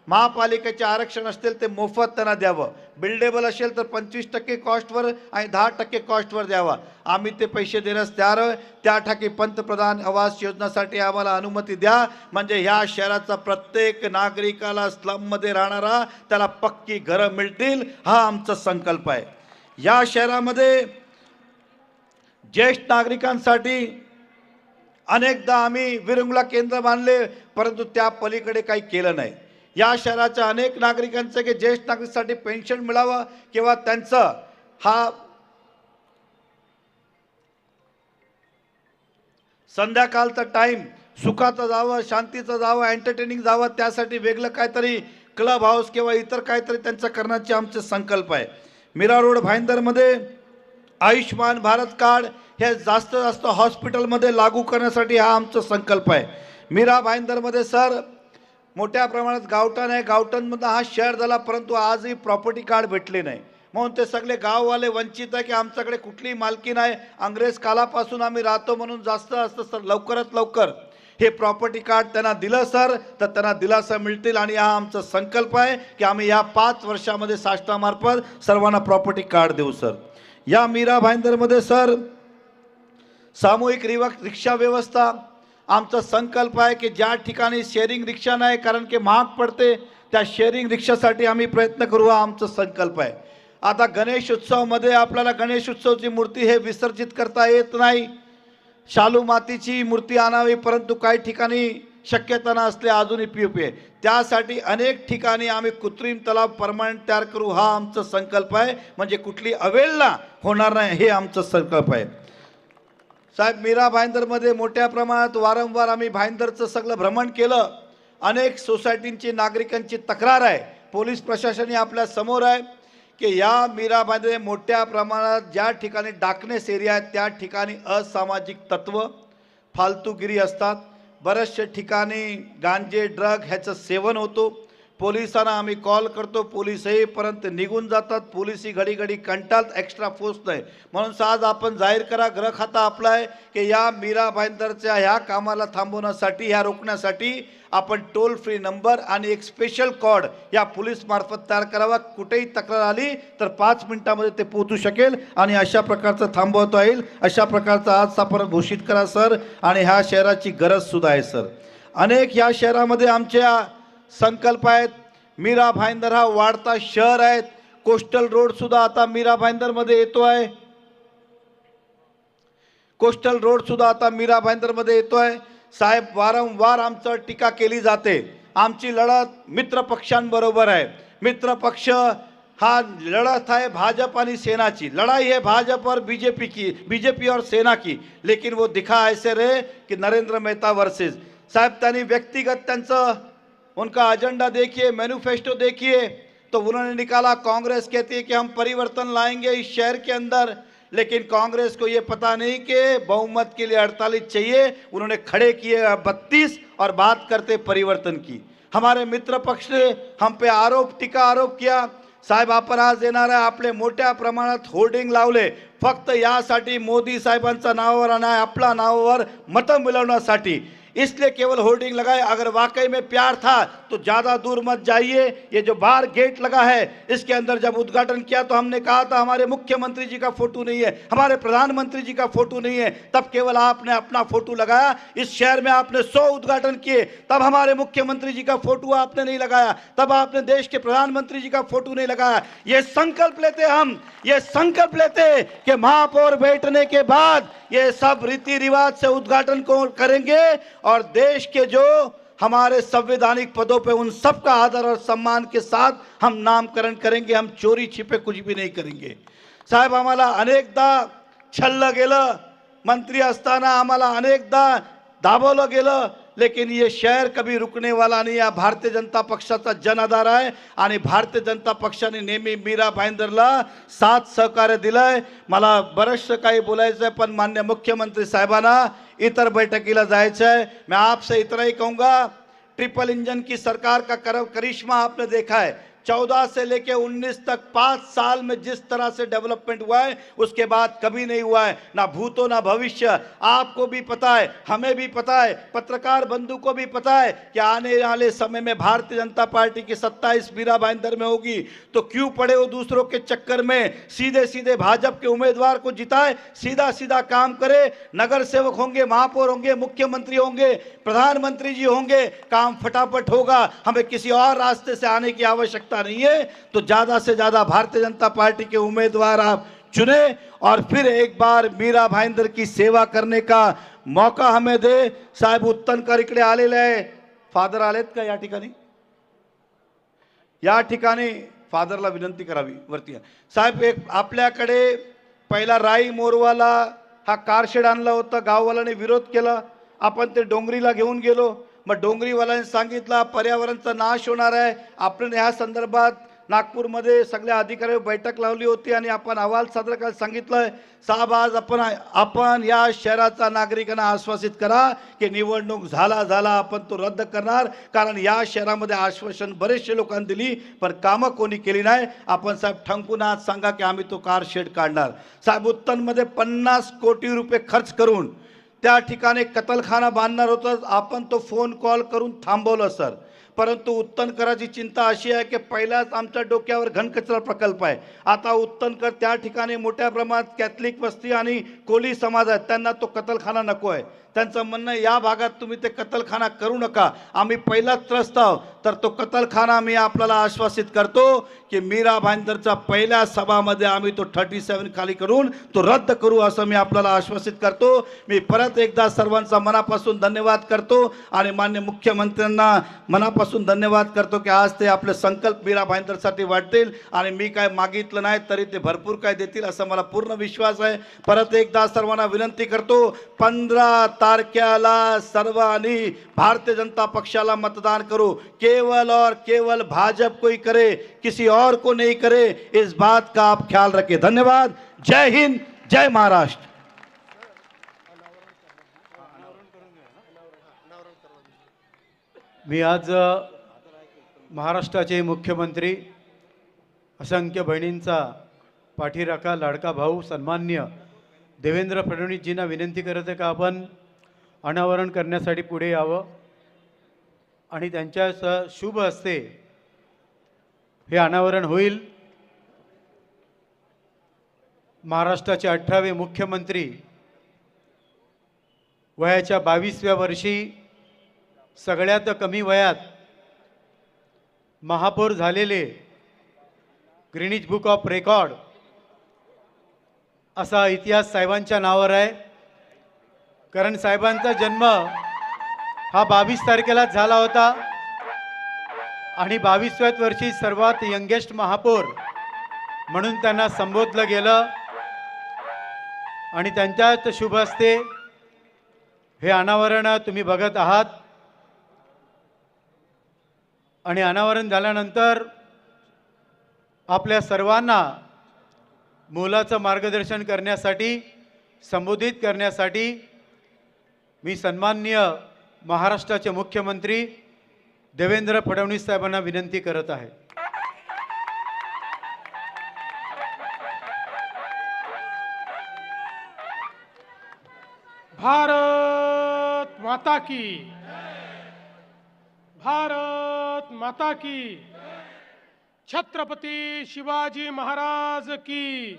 महापालिकेचे आरक्षण असतील ते मोफत त्यांना द्यावं. बिल्डेबल असेल तर 25% कॉस्टवर आणि 10% कॉस्टवर द्यावा. आम्ही ते पैसे देण्यास तयार आहे. त्यासाठी पंतप्रधान आवास योजनेसाठी आम्हाला अनुमती द्या, म्हणजे ह्या शहराचा प्रत्येक नागरिकाला स्लममध्ये राहणारा त्याला पक्की घरं मिळतील, हा आमचा संकल्प आहे. या शहरामध्ये ज्येष्ठ नागरिकांसाठी अनेकदा आम्ही विरंगुळा केंद्र बांधले, परंतु त्या पलीकडे काही केलं नाही. या शहराच्या अनेक नागरिकांचं की ज्येष्ठ नागरिकांसाठी पेन्शन मिळावं किंवा त्यांचं हा संध्याकाळचा टाईम सुखाचं जावं, शांतीचं जावं, एंटरटेनिंग जावं, त्यासाठी वेगळं काहीतरी क्लब हाऊस किंवा इतर काहीतरी त्यांचं करण्याचे आमचे संकल्प आहे. मीरा रोड भाईंदरमध्ये आयुष्मान भारत कार्ड हे जास्त हॉस्पिटलमध्ये लागू करण्यासाठी हा आमचा संकल्प आहे. मीरा भाईंदरमध्ये सर मोठ्या प्रमाणात गावठाण आहे. गावठाणमधला हा शहर झाला, परंतु आजही प्रॉपर्टी कार्ड भेटले नाही. म्हणून ते सगळे गाववाले वंचित आहे की आमच्याकडे कुठलीही मालकी नाही, अंग्रेज कालापासून आम्ही राहतो, म्हणून जास्त सर लवकरात लवकर हे प्रॉपर्टी कार्ड त्यांना दिलं सर तर त्यांना दिलासा मिळतील. आणि हा आमचा संकल्प आहे की आम्ही या 5 वर्षामध्ये शासनामार्फत सर्वांना प्रॉपर्टी कार्ड देऊ सर. या मीरा भाईंदरमध्ये सर सामूहिक रिक्षा व्यवस्था आमचा संकल्प आहे की ज्या ठिकाणी शेअरिंग रिक्षा नाही, कारण की महाग पडते, त्या शेअरिंग रिक्षासाठी आम्ही प्रयत्न करू, हा आमचा संकल्प आहे. आता गणेश उत्सवमध्ये आपल्याला गणेश उत्सवची मूर्ती हे विसर्जित करता येत नाही, शालू मातीची मूर्ती आणावी, परंतु काही ठिकाणी शक्यता नसले अजूनही POP आहे. त्यासाठी अनेक ठिकाणी आम्ही कृत्रिम तलाव परमनंट तयार करू, हा आमचा संकल्प आहे. म्हणजे कुठली अवहेलना होणार नाही, हे आमचा संकल्प आहे. साहेब मीरा भाईंदरमध्ये मोठ्या प्रमाणात वारंवार आम्ही भाईंदरचं सगळं भ्रमण केलं. अनेक सोसायटींची नागरिकांची तक्रार आहे, पोलीस प्रशासनही आपल्या समोर आहे की या मीरा भाईंदर मोठ्या प्रमाणात ज्या ठिकाणी डार्कनेस एरिया आहे त्या ठिकाणी असामाजिक तत्व फालतूगिरी असतात. बऱ्याचशा ठिकाणी गांजे ड्रग ह्याचं सेवन होतो. पोलिसांना आम्ही कॉल करतो, पोलीस येईपर्यंत निघून जातात, पोलिसही घडी घडी कंटाळत, एक्स्ट्रा फोर्स नाही. म्हणून आज आपण जाहीर करा, गृह खाता आपला आहे की या मीरा भाईंदरच्या ह्या कामाला थांबवण्यासाठी, ह्या रोखण्यासाठी आपण टोल फ्री नंबर आणि एक स्पेशल कॉड या पोलीस मार्फत तयार करावा. कुठेही तक्रार आली तर 5 मिनिटामध्ये ते पोहोचू शकेल आणि अशा प्रकारचं थांबवता येईल. अशा प्रकारचं आज आपण घोषित करा सर. आणि ह्या शहराची गरज सुद्धा आहे सर. अनेक ह्या शहरामध्ये आमच्या संकल्प आहेत. मीरा भाईंदर हा वाढता शहर आहे. कोस्टल रोड सुद्धा आता मीरा भाईंदरमध्ये येतो आहे. कोस्टल रोड सुद्धा आता मीरा भाईंदरमध्ये येतो आहे. साहेब वारंवार आमचं टीका केली जाते. आमची लढत मित्र पक्षांबरोबर आहे. मित्र पक्ष हा लड़त है भाजपा आणि सेना की. लड़ाई है भाजपा और बीजेपी और सेना की, लेकिन वो दिखा ऐसे रहे कि नरेंद्र मेहता वर्सेस. साहब त्यांनी व्यक्तिगत त्यांचं उनका एजेंडा देखिए, मैनिफेस्टो देखिए, तो उन्होंने निकाला कांग्रेस कहती है कि हम परिवर्तन लाएंगे इस शहर के अंदर, लेकिन कांग्रेस को ये पता नहीं कि बहुमत के लिए 48 चाहिए. उन्होंने खड़े किए 32 और बात करते परिवर्तन की. हमारे मित्र पक्ष ने हम पे टीका आरोप किया. साहेब आपण आज येणार आहे, आपले मोठ्या प्रमाणात होर्डिंग लावले फक्त यासाठी मोदी साहेबांच्या नावावर आणि आपल्या नावावर मतं मिळवण्यासाठी. इसलिए केवल होर्डिंग लगाए. अगर वाकई में प्यार था तो ज़्यादा दूर मत जाइए. ये जो बाहर गेट लगा है इसके अंदर जब उद्घाटन किया तो हमने कहा था हमारे मुख्यमंत्री जी का फोटो नहीं है, हमारे प्रधानमंत्री जी का फोटो नहीं है. तब केवल आपने अपना फोटो लगाया. इस शहर में आपने 100 उद्घाटन किए, तब हमारे मुख्यमंत्री जी का फोटो आपने नहीं लगाया, तब आपने देश के प्रधानमंत्री जी का फोटो नहीं लगाया. ये संकल्प लेते हम, ये संकल्प लेते कि महापौर बैठने के बाद ये सब रीति रिवाज से उद्घाटन को करेंगे और देश के जो हमारे संवैधानिक पदों पे उन सबका आदर और सम्मान के साथ हम नामकरण करेंगे. हम चोरी छिपे कुछ भी नहीं करेंगे. साहेब आम्हाला अनेकदा छल्लं गेलं, मंत्री असताना आम्हाला अनेकदा दाबवलं गेलं, लेकिन ये शहर कभी रुकने वाला नहीं. या भारतीय जनता पक्षाचा जनाधार आहे आणि भारतीय जनता पक्षाने नेहमी मीरा भाईंदरला साथ सहकार्य दिलंय. मला बरंचसं काही बोलायचं आहे, पण माननीय मुख्यमंत्री साहेबांना इतर बैठकीला जायचं आहे. मैं आपसे इतना ही कहूँगा, ट्रिपल इंजन की सरकार का करिश्मा आपने देखा है. 14 से लेके 19 तक 5 साल में जिस तरह से डेवलपमेंट हुआ है उसके बाद कभी नहीं हुआ है, ना भूतो ना भविष्य। आपको भी पता है, हमें भी पता है, पत्रकार बंधु को भी पता है कि आने वाले समय में भारतीय जनता पार्टी की सत्ता इस मीरा भाईंदर में होगी। तो क्यों पड़े वो दूसरों के चक्कर में, सीधे सीधे भाजपा के उम्मीदवार को जिताए, सीधा सीधा काम करे। नगर सेवक होंगे, महापौर होंगे, मुख्यमंत्री होंगे, प्रधानमंत्री जी होंगे, काम फटाफट होगा। हमें किसी और रास्ते से आने की आवश्यकता नहीं है। तो ज्यादा से ज्यादा भारतीय जनता पार्टी के उम्मीदवार आप चुने और फिर एक बार मीरा भाईंदर की सेवा करने का मौका हमें दे। साहेब उत्तनकर इकडे आलेले आहे, फादर आलेत का या ठिकाणी? या ठिकाणी फादरला विनंती करावी वरती या. साहेब, एक आपल्याकडे पहिला राई मोरवाला हा कारशेड आणला होता, गाववाल्याने विरोध केला, आपण ते डोंगरीला घेऊन गेलो. मग डोंगरीवाल्यांनी सांगितलं पर्यावरणाचा नाश होणार आहे. आपण ह्या संदर्भात नागपूरमध्ये सगळ्या अधिकारी बैठक लावली होती आणि आपण अहवाल सादर करायला सांगितलं. साहेब, आज आपण या शहराचा नागरिकांना आश्वासित करा की निवडणूक झाला आपण तो रद्द करणार. कारण या शहरामध्ये आश्वासन बरेचसे लोकांनी दिली पण कामं कोणी केली नाही. आपण साहेब ठणकून आज सांगा की आम्ही तो कार शेड काढणार. साहेब, उत्तनमध्ये 50 कोटी रुपये खर्च करून त्या ठिकाणी कतलखाना बांधणार होतं. आपण तो फोन कॉल करून थांबवलं सर. परंतु उत्तनकराची चिंता अशी आहे की पहिलाच आमच्या डोक्यावर घनकचरा प्रकल्प आहे. आता उत्तनकर त्या ठिकाणी मोठ्या प्रमाणात कॅथलिक वस्ती आणि कोली समाज आहेत, त्यांना तो कतलखाना नको आहे. त्यांचं म्हणणं या भागात तुम्ही ते कतलखाना करू नका, आम्ही पहिलाच त्रस्त आहोत. तर तो कतलखाना मी आपल्याला आश्वासित करतो की मीरा भाईंदरच्या पहिल्या सभामध्ये आम्ही तो 37 खाली करून तो रद्द करू असं मी आपल्याला आश्वासित करतो. मी परत एकदा सर्वांचा मनापासून धन्यवाद करतो आणि माननीय मुख्यमंत्र्यांना मनापासून धन्यवाद करतो की आज ते आपले संकल्प मीरा भाईंदरसाठी वाटतील आणि मी काय मागितलं नाही तरी ते भरपूर काय देतील असं मला पूर्ण विश्वास आहे. परत एकदा सर्वांना विनंती करतो, 15 तारखेला सर्वांनी भारतीय जनता पक्षाला मतदान करो. केवल और केवल भाजपा को ही करे, किसी और को नहीं करे, इस बात का आप ख्याल रखें. धन्यवाद. जय हिंद, जय महाराष्ट्र. मी आज महाराष्ट्राचे मुख्यमंत्री, असंख्य बहिणींचा पाठीराखा लाडका भाऊ सन्मान्य देवेंद्र फडणवीसजींना विनंती करत आहे का आपण अनावरण करण्यासाठी पुढे यावं आणि त्यांच्या शुभ हस्ते हे अनावरण होईल. महाराष्ट्राचे 18वे मुख्यमंत्री, वयाच्या 22व्या वर्षी सगळ्यात कमी वयात महापौर झालेले, ग्रीनिच बुक ऑफ रेकॉर्ड असा इतिहास साहेबांच्या नावावर आहे. कारण साहेबांचा जन्म हा 22 तारखेला झाला होता आणि 22व्याच वर्षी सर्वात यंगेस्ट महापौर म्हणून त्यांना संबोधलं गेलं आणि त्यांच्याच शुभ हस्ते हे अनावरण तुम्ही बघत आहात. आणि अनावरण झाल्यानंतर आपल्या सर्वांना मोलाचं मार्गदर्शन करण्यासाठी, संबोधित करण्यासाठी मी सन्माननीय महाराष्ट्राचे मुख्यमंत्री देवेंद्र फडणवीस साहेबांना विनंती करत आहे. भारत माता की, भारत माता की, छत्रपति शिवाजी महाराज की,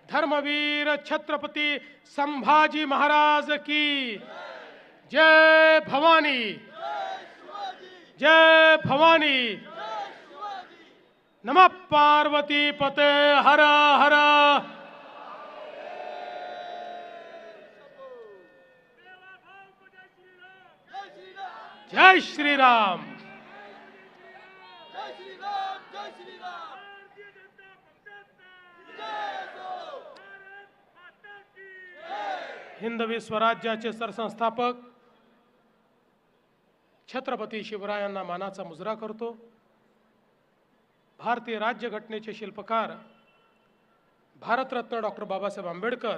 धर्मवीर छत्रपति संभाजी महाराज की. जय भवानी, जय भवानी. नमः पार्वती पते हर हर. जय श्री राम. हिंदवी स्वराज्याचे सरसंस्थापक छत्रपती शिवरायांना मानाचा मुजरा करतो. भारतीय राज्यघटनेचे शिल्पकार भारतरत्न डॉक्टर बाबासाहेब आंबेडकर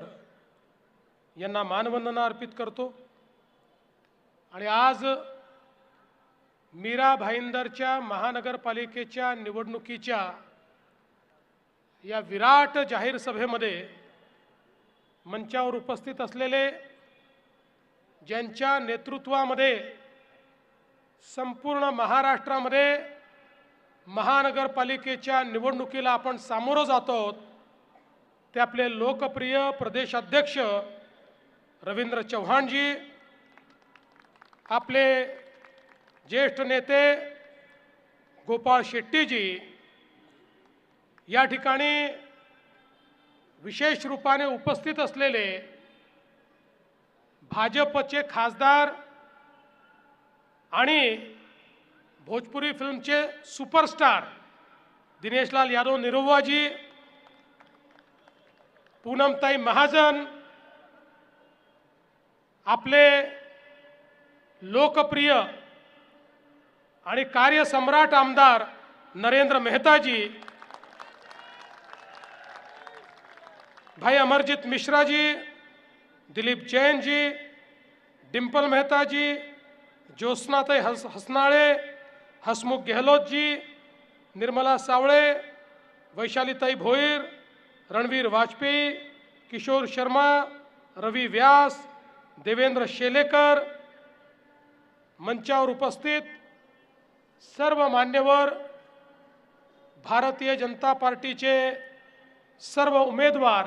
यांना मानवंदना अर्पित करतो. आणि आज मीरा भाईंदरच्या महानगरपालिकेच्या निवडणुकीच्या या विराट जाहीर सभेमध्ये मंचावर उपस्थित असलेले, ज्यांच्या नेतृत्वामध्ये संपूर्ण महाराष्ट्रामध्ये महानगरपालिकेच्या निवडणुकीला आपण सामोरं जातो आहोत, ते आपले लोकप्रिय प्रदेश अध्यक्ष रवींद्र चव्हाणजी, आपले ज्येष्ठ नेते गोपाळ शेट्टीजी, या ठिकाणी विशेष रूपाने उपस्थित असलेले भाजपचे खासदार आणि भोजपुरी फिल्मचे सुपरस्टार दिनेशलाल यादव निरोवाजी, पूनमताई महाजन, आपले लोकप्रिय आणि कार्यसम्राट आमदार नरेंद्र मेहताजी, भाई अमरजीत मिश्रा जी, दिलीप जैन जी, डिंपल मेहता जी, ज्योत्स्नाताई हसनाळे, हसमुख गेहलोत जी, निर्मला सावळे, वैशालीताई भोईर, रणवीर वाजपेयी, किशोर शर्मा, रवी व्यास, देवेंद्र शेलेकर, मंचावर उपस्थित सर्व मान्यवर, भारतीय जनता पार्टीचे सर्व उमेदवार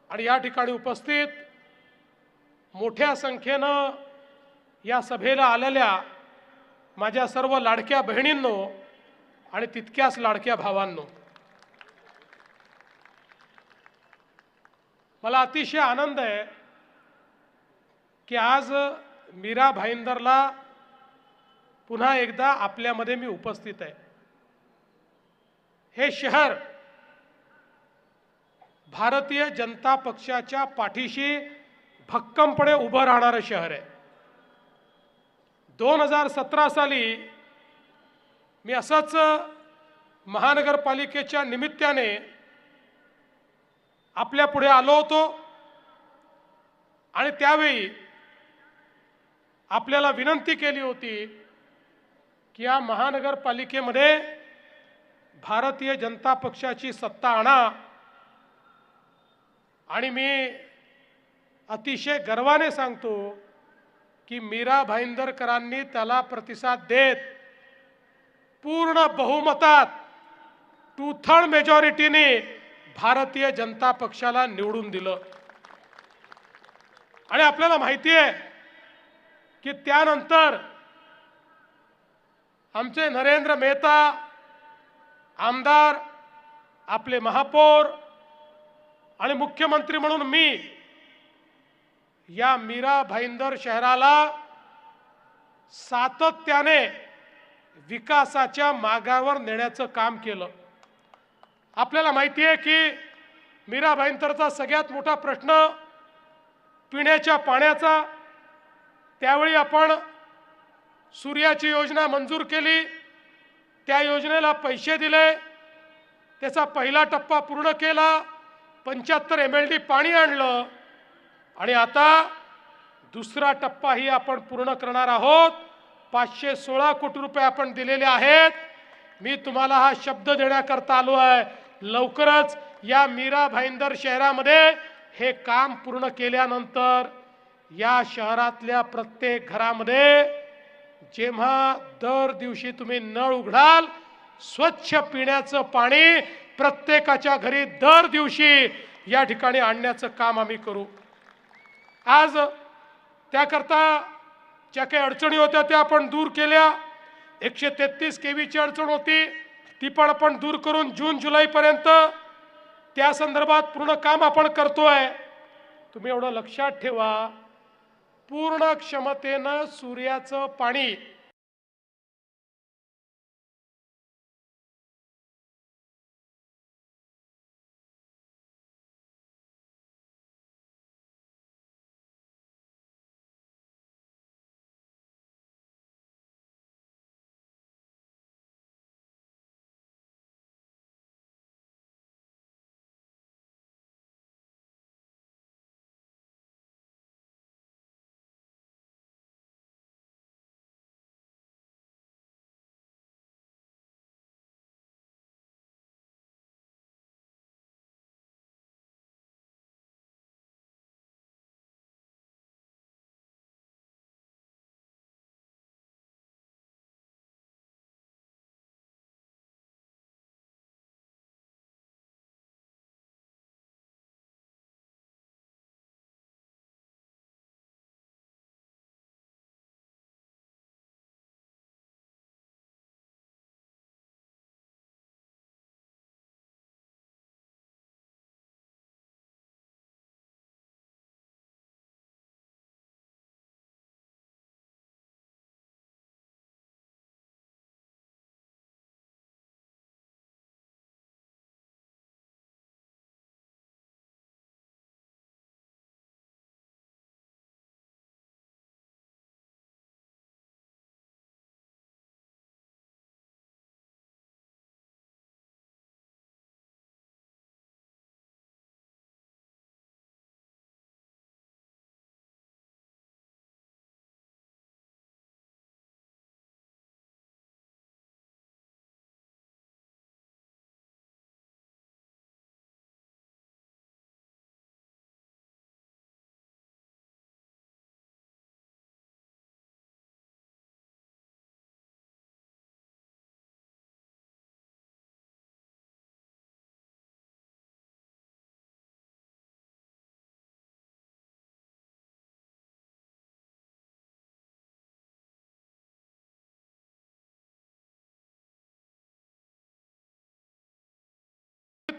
आणि या ठिकाणी उपस्थित मोठ्या संख्येनं या सभेला आलेल्या माझ्या सर्व लाडक्या बहिणींनो आणि तितक्याच लाडक्या भावांनो, मला अतिशय आनंद आहे की आज मीरा भाईंदरला पुन्हा एकदा आपल्यामध्ये मी उपस्थित आहे. हे शहर भारतीय जनता पक्षाच्या पाठीशी भक्कमपणे उभं राहणारं शहर आहे. 2017 साली मी असंच महानगरपालिकेच्या निमित्ताने आपल्या पुढे आलो होतो आणि त्यावेळी आपल्याला विनंती केली होती की या महानगरपालिकेमध्ये भारतीय जनता पक्षाची सत्ता आणा. आणि मी अतिशय गर्वाने सांगतो की मीरा भाईंदरकरांनी त्याला प्रतिसाद देत पूर्ण बहुमतात 2/3 मेजॉरिटीने भारतीय जनता पक्षाला निवडून दिलं. आणि आपल्याला माहिती आहे की त्यानंतर आमचे नरेंद्र मेहता आमदार, आपले महापौर आणि मुख्यमंत्री म्हणून मी या मीरा भाईंदर शहराला सातत्याने विकासाच्या मार्गावर नेण्याचं काम केलं. आपल्याला माहिती आहे की मीरा भाईंदरचा सगळ्यात मोठा प्रश्न पिण्याच्या पाण्याचा. त्यावेळी आपण सूर्याची योजना मंजूर केली, त्या योजनेला पैसे दिले, त्याचा पहिला टप्पा पूर्ण केला, 75 MLD पाणी आणलं आणि आता दुसरा टप्पाही आपण पूर्ण करणार आहोत. 516 कोटी रुपये आपण दिलेले आहेत. मी तुम्हाला हा शब्द देण्याकरता आलो आहे, लवकरच या मीरा भाईंदर शहरामध्ये हे काम पूर्ण केल्यानंतर या शहरातल्या प्रत्येक घरामध्ये जेव्हा दर दिवशी तुम्ही नळ उघडाल, स्वच्छ पिण्याचं पाणी प्रत्येकाच्या घरी दर दिवशी या ठिकाणी आणण्याचं काम आम्ही करू. आज त्याकरता ज्या काही अडचणी होत्या त्या आपण दूर केल्या. 133 kVची अडचण होती, ती पण आपण दूर करून जून जुलैपर्यंत त्या संदर्भात पूर्ण काम आपण करतोय. तुम्ही एवढं लक्षात ठेवा, पूर्ण क्षमतेनं सूर्याचं पाणी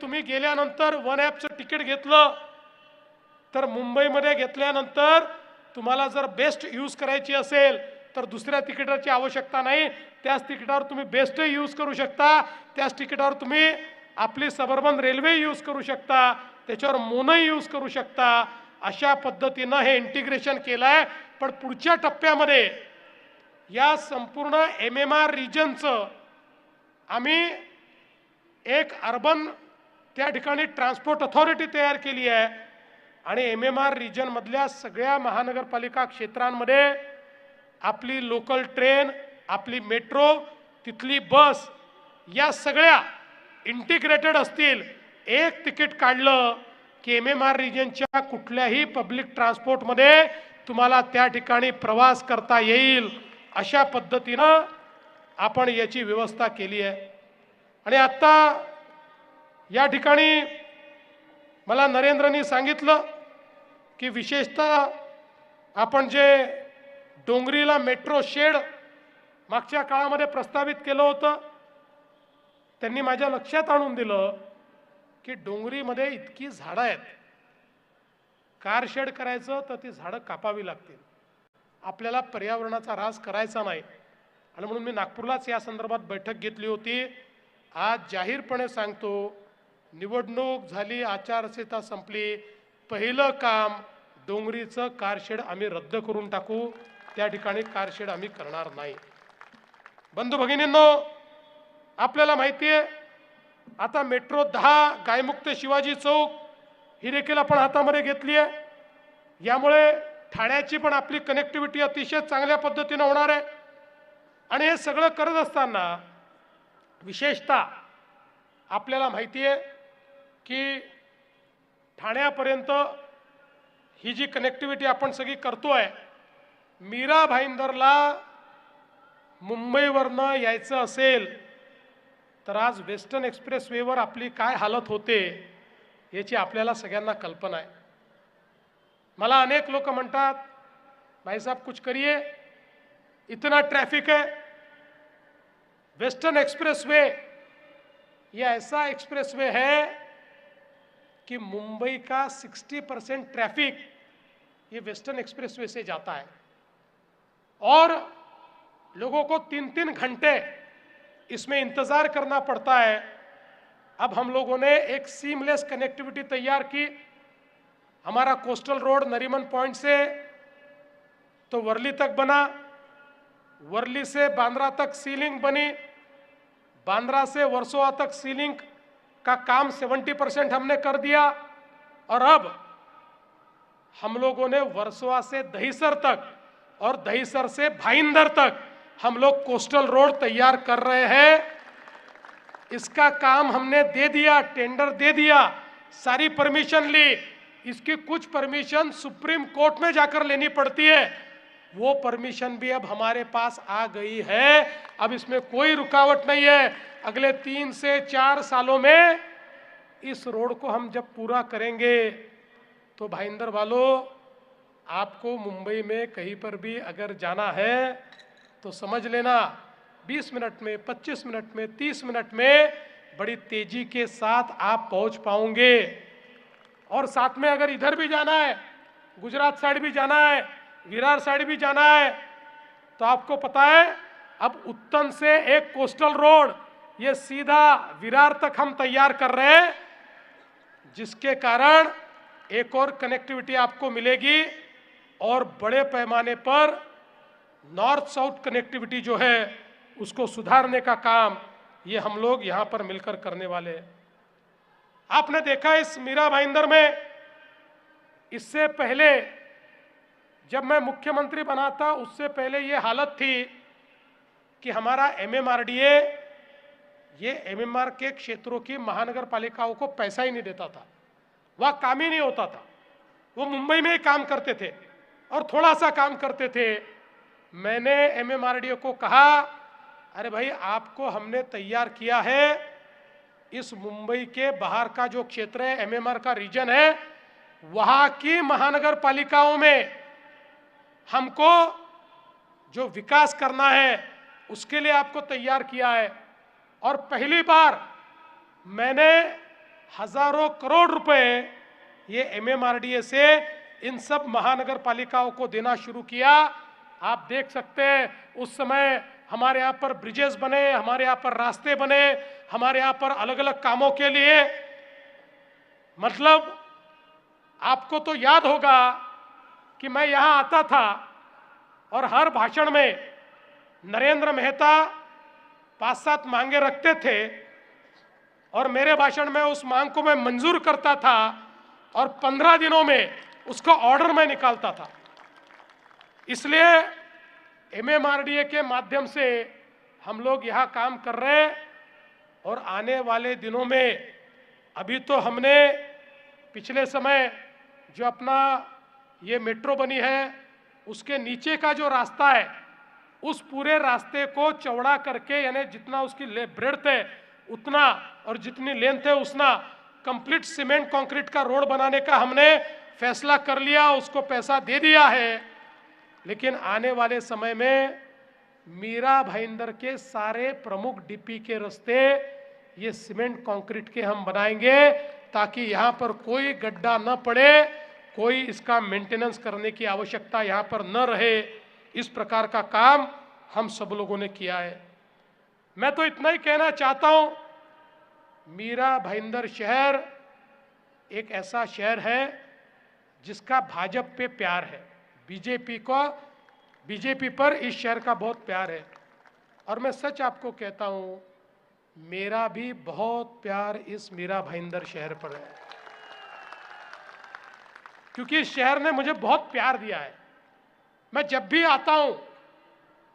तुम्ही गेल्यानंतर वन ॲपचं तिकीट घेतलं तर मुंबईमध्ये घेतल्यानंतर तुम्हाला जर बेस्ट यूज करायची असेल तर दुसऱ्या तिकिटाची आवश्यकता नाही, त्याच तिकिटावर तुम्ही बेस्ट यूज करू शकता, त्याच तिकिटावर तुम्ही आपली सबर्बन रेल्वे यूज करू शकता, त्याच्यावर मोनही यूज करू शकता. अशा पद्धतीनं हे इंटिग्रेशन केलं आहे. पण पुढच्या टप्प्यामध्ये या संपूर्ण MMR रिजनचं आम्ही एक अर्बन त्या ठिकाणी ट्रान्सपोर्ट अथॉरिटी तयार केली आहे आणि MMR रिजनमधल्या सगळ्या महानगरपालिका क्षेत्रांमध्ये आपली लोकल ट्रेन, आपली मेट्रो, तिथली बस या सगळ्या इंटिग्रेटेड असतील. एक तिकीट काढलं की MMR रिजनच्या कुठल्याही पब्लिक ट्रान्सपोर्टमध्ये तुम्हाला त्या ठिकाणी प्रवास करता येईल. अशा पद्धतीनं आपण याची व्यवस्था केली आहे. आणि आता या ठिकाणी मला नरेंद्रनी सांगितलं की विशेषतः आपण जे डोंगरीला मेट्रो शेड मागच्या काळामध्ये प्रस्तावित केलं होतं, त्यांनी माझ्या लक्षात आणून दिलं की डोंगरीमध्ये इतकी झाडं आहेत, कार शेड करायचं तर ती झाडं कापावी लागतील. आपल्याला पर्यावरणाचा ऱ्हास करायचा नाही. आणि म्हणून मी नागपूरलाच या संदर्भात बैठक घेतली होती. आज जाहीरपणे सांगतो, निवडणूक झाली, आचारसंहिता संपली, पहिलं काम डोंगरीचं कारशेड आम्ही रद्द करून टाकू. त्या ठिकाणी कारशेड आम्ही करणार नाही. बंधू भगिनींनो, आपल्याला माहिती आहे आता मेट्रो 10 गायमुक्त शिवाजी चौक ही देखील आपण हातामध्ये घेतली आहे. यामुळे ठाण्याची पण आपली कनेक्टिव्हिटी अतिशय चांगल्या पद्धतीने होणार आहे. आणि हे सगळं करत असताना विशेषतः आपल्याला माहिती आहे की ठाण्यापर्यंत ही जी कनेक्टिव्हिटी आपण सगळी करतोय, मीरा भाईंदरला मुंबईवरनं यायचं असेल तर आज वेस्टर्न एक्सप्रेसवेवर आपली काय हालत होते याची आपल्याला सगळ्यांना कल्पना आहे. मला अनेक लोक म्हणतात, भाई साहब कुछ करिए, इतना ट्रैफिक है. वेस्टर्न एक्सप्रेसवे ये ऐसा एक्सप्रेसवे है कि मुंबई का 60% ट्रैफिक ये वेस्टर्न एक्सप्रेसवे से जाता है और लोगों को 3-3 घंटे इसमें इंतजार करना पड़ता है. अब हम लोगों ने एक सीमलेस कनेक्टिविटी तैयार की. हमारा कोस्टल रोड नरीमन पॉइंट से तो वर्ली तक बना, वर्ली से बांद्रा तक सीलिंग बनी, बांद्रा से वर्सोवा तक सीलिंग का काम 70% हमने कर दिया. और अब हम लोगों ने वर्सोवा से दहीसर तक और दहीसर से भाईंदर तक हम लोग कोस्टल रोड तैयार कर रहे हैं. इसका काम हमने दे दिया, टेंडर दे दिया, सारी परमिशन ली. इसकी कुछ परमिशन सुप्रीम कोर्ट में जाकर लेनी पड़ती है, वो परमिशन भी अब हमारे पास आ गई है. अब इसमें कोई रुकावट नहीं है. अगले 3 से 4 सालों में इस रोड को हम जब पूरा करेंगे तो भाईंदर वालों, आपको मुंबई में कहीं पर भी अगर जाना है तो समझ लेना 20 मिनट में, 25 मिनट में, 30 मिनट में बड़ी तेजी के साथ आप पहुंच पाओगे. और साथ में अगर इधर भी जाना है, गुजरात साइड भी जाना है, विरार साइड भी जाना है, तो आपको पता है अब उत्तन से एक कोस्टल रोड ये सीधा विरार तक हम तैयार कर रहे हैं, जिसके कारण एक और कनेक्टिविटी आपको मिलेगी. और बड़े पैमाने पर नॉर्थ साउथ कनेक्टिविटी जो है उसको सुधारने का काम ये हम लोग यहाँ पर मिलकर करने वाले हैं. आपने देखा इस मीरा भाईंदर में, इससे पहले जब मैं मुख्यमंत्री बना था उससे पहले ये हालत थी कि हमारा MMRDA ये MMR के क्षेत्रों की महानगर पालिकाओं को पैसा ही नहीं देता था, वह काम ही नहीं होता था. वो मुंबई में ही काम करते थे और थोड़ा सा काम करते थे. मैंने MMRDA को कहा, अरे भाई आपको हमने तैयार किया है, इस मुंबई के बाहर का जो क्षेत्र है MMR का रीजन है, वहां की महानगर पालिकाओं में हमको जो विकास करना है उसके लिए आपको तैयार किया है. और पहली बार मैंने हजारों करोड़ रुपए ये एमएमआरडीए से इन सब महानगर पालिकाओं को देना शुरू किया। आप देख सकते हैं उस समय हमारे यहाँ पर ब्रिजेस बने, हमारे यहाँ पर रास्ते बने, हमारे यहाँ पर अलग अलग कामों के लिए, मतलब आपको तो याद होगा कि मैं यहाँ आता था और हर भाषण में नरेंद्र मेहता 5-7 मांगे रखते थे और मेरे भाषण में उस मांग को मैं मंजूर करता था और 15 दिनों में उसका ऑर्डर मैं निकालता था। इसलिए एमएमआरडीए के माध्यम से हम लोग यहाँ काम कर रहे हैं और आने वाले दिनों में, अभी तो हमने पिछले समय जो अपना ये मेट्रो बनी है उसके नीचे का जो रास्ता है उस पूरे रास्ते को चौड़ा करके, यानी जितना उसकी ब्रेड्थ है उतना और जितनी लेंथ है उतना कंप्लीट सीमेंट कंक्रीट का रोड बनाने का हमने फैसला कर लिया, उसको पैसा दे दिया है। लेकिन आने वाले समय में मीरा भाईंदर के सारे प्रमुख डीपी के रास्ते ये सीमेंट कंक्रीट के हम बनाएंगे ताकि यहाँ पर कोई गड्ढा न पड़े, कोई इसका मेंटेनेंस करने की आवश्यकता यहाँ पर न रहे। इस प्रकार का काम हम सब लोगों ने किया है। मैं तो इतना ही कहना चाहता हूँ, मीरा भाईंदर शहर एक ऐसा शहर है जिसका भाजपा पे प्यार है, बीजेपी पर इस शहर का बहुत प्यार है। और मैं सच आपको कहता हूँ, मेरा भी बहुत प्यार इस मीरा भाईंदर शहर पर है, क्योंकि इस शहर ने मुझे बहुत प्यार दिया है। मैं जब भी आता हूं,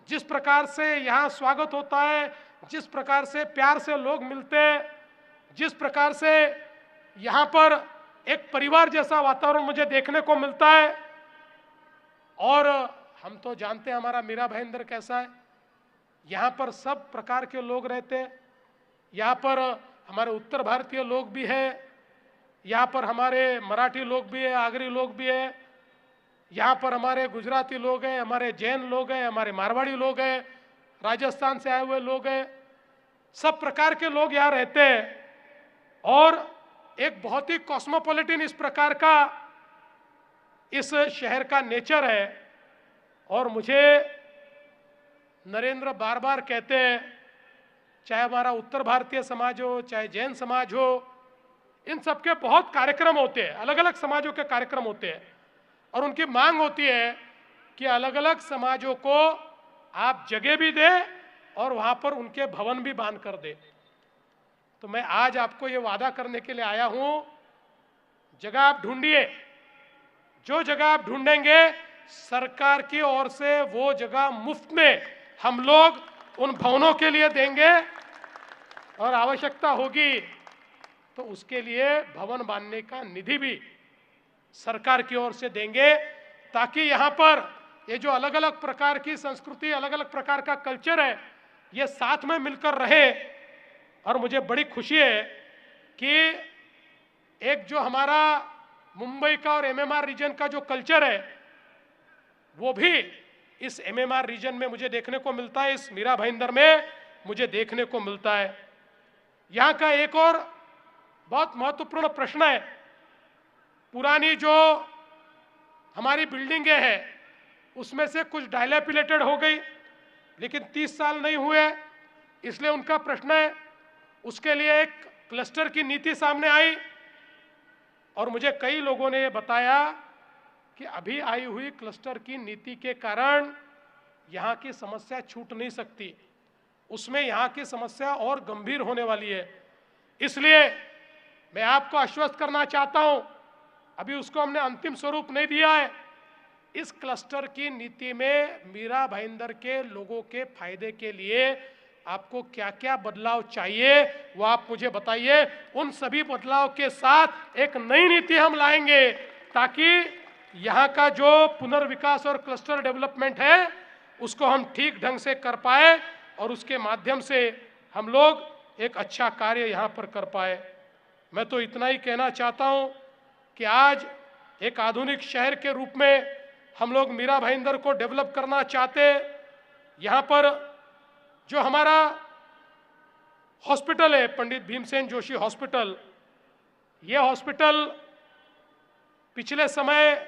जिस प्रकार से यहाँ स्वागत होता है, जिस प्रकार से प्यार से लोग मिलते हैं, जिस प्रकार से यहाँ पर एक परिवार जैसा वातावरण मुझे देखने को मिलता है। और हम तो जानते हैं हमारा मीरा भाईंदर कैसा है, यहाँ पर सब प्रकार के लोग रहते हैं। यहाँ पर हमारे उत्तर भारतीय लोग भी हैं, यहाँ पर हमारे मराठी लोग भी हैं, आगरी लोग भी हैं, यहाँ पर हमारे गुजराती लोग हैं, हमारे जैन लोग हैं, हमारे मारवाड़ी लोग हैं, राजस्थान से आए हुए लोग हैं, सब प्रकार के लोग यहाँ रहते हैं। और एक बहुत ही कॉस्मोपॉलिटन इस प्रकार का इस शहर का नेचर है। और मुझे नरेंद्र बार बार कहते हैं, चाहे हमारा उत्तर भारतीय समाज हो, चाहे जैन समाज हो, इन सबके बहुत कार्यक्रम होते हैं, अलग अलग समाजों के कार्यक्रम होते हैं और उनकी मांग होती है कि अलग अलग समाजों को आप जगह भी दें और वहां पर उनके भवन भी बांध कर दे। तो मैं आज आपको ये वादा करने के लिए आया हूं, जगह आप ढूंढिए, जो जगह आप ढूंढेंगे सरकार की ओर से वो जगह मुफ्त में हम लोग उन भवनों के लिए देंगे और आवश्यकता होगी तो उसके लिए भवन बांधने का निधि भी सरकार की ओर से देंगे, ताकि यहाँ पर ये जो अलग अलग प्रकार की संस्कृति, अलग अलग प्रकार का कल्चर है, ये साथ में मिलकर रहे। और मुझे बड़ी खुशी है कि एक जो हमारा मुंबई का और एमएमआर रीजन का जो कल्चर है वो भी इस एमएमआर रीजन में मुझे देखने को मिलता है, इस मीरा भाईंदर में मुझे देखने को मिलता है। यहाँ का एक और बहुत महत्वपूर्ण प्रश्न है, पुरानी जो हमारी बिल्डिंगें हैं उसमें से कुछ डायलैपिलेटेड हो गई, लेकिन 30 साल नहीं हुए, इसलिए उनका प्रश्न है। उसके लिए एक क्लस्टर की नीति सामने आई और मुझे कई लोगों ने ये बताया कि अभी आई हुई क्लस्टर की नीति के कारण यहाँ की समस्या छूट नहीं सकती, उसमें यहाँ की समस्या और गंभीर होने वाली है। इसलिए मैं आपको आश्वस्त करना चाहता हूं, अभी उसको हमने अंतिम स्वरूप नहीं दिया है। इस क्लस्टर की नीति में मीरा भाईंदर के लोगों के फायदे के लिए आपको क्या क्या बदलाव चाहिए वो आप मुझे बताइए। उन सभी बदलाव के साथ एक नई नीति हम लाएंगे ताकि यहाँ का जो पुनर्विकास और क्लस्टर डेवलपमेंट है उसको हम ठीक ढंग से कर पाए और उसके माध्यम से हम लोग एक अच्छा कार्य यहाँ पर कर पाए। मैं तो इतना ही कहना चाहता हूँ कि आज एक आधुनिक शहर के रूप में हम लोग मीरा भाईंदर को डेवलप करना चाहते। यहाँ पर जो हमारा हॉस्पिटल है पंडित भीमसेन जोशी हॉस्पिटल, ये हॉस्पिटल पिछले समय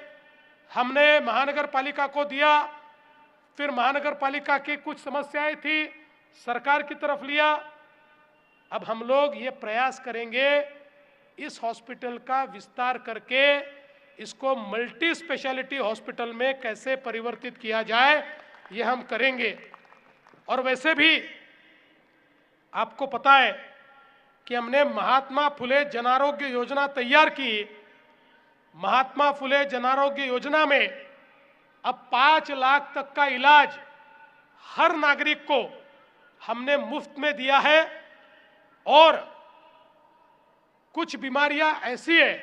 हमने महानगर पालिका को दिया, फिर महानगर पालिका की कुछ समस्याएं थी, सरकार की तरफ लिया। अब हम लोग ये प्रयास करेंगे इस हॉस्पिटल का विस्तार करके इसको मल्टी स्पेशलिटी हॉस्पिटल में कैसे परिवर्तित किया जाए, ये हम करेंगे। और वैसे भी आपको पता है कि हमने महात्मा फुले जन आरोग्य योजना तैयार की। महात्मा फुले जन आरोग्य योजना में अब 5 लाख तक का इलाज हर नागरिक को हमने मुफ्त में दिया है। और कुछ बीमारियां ऐसी है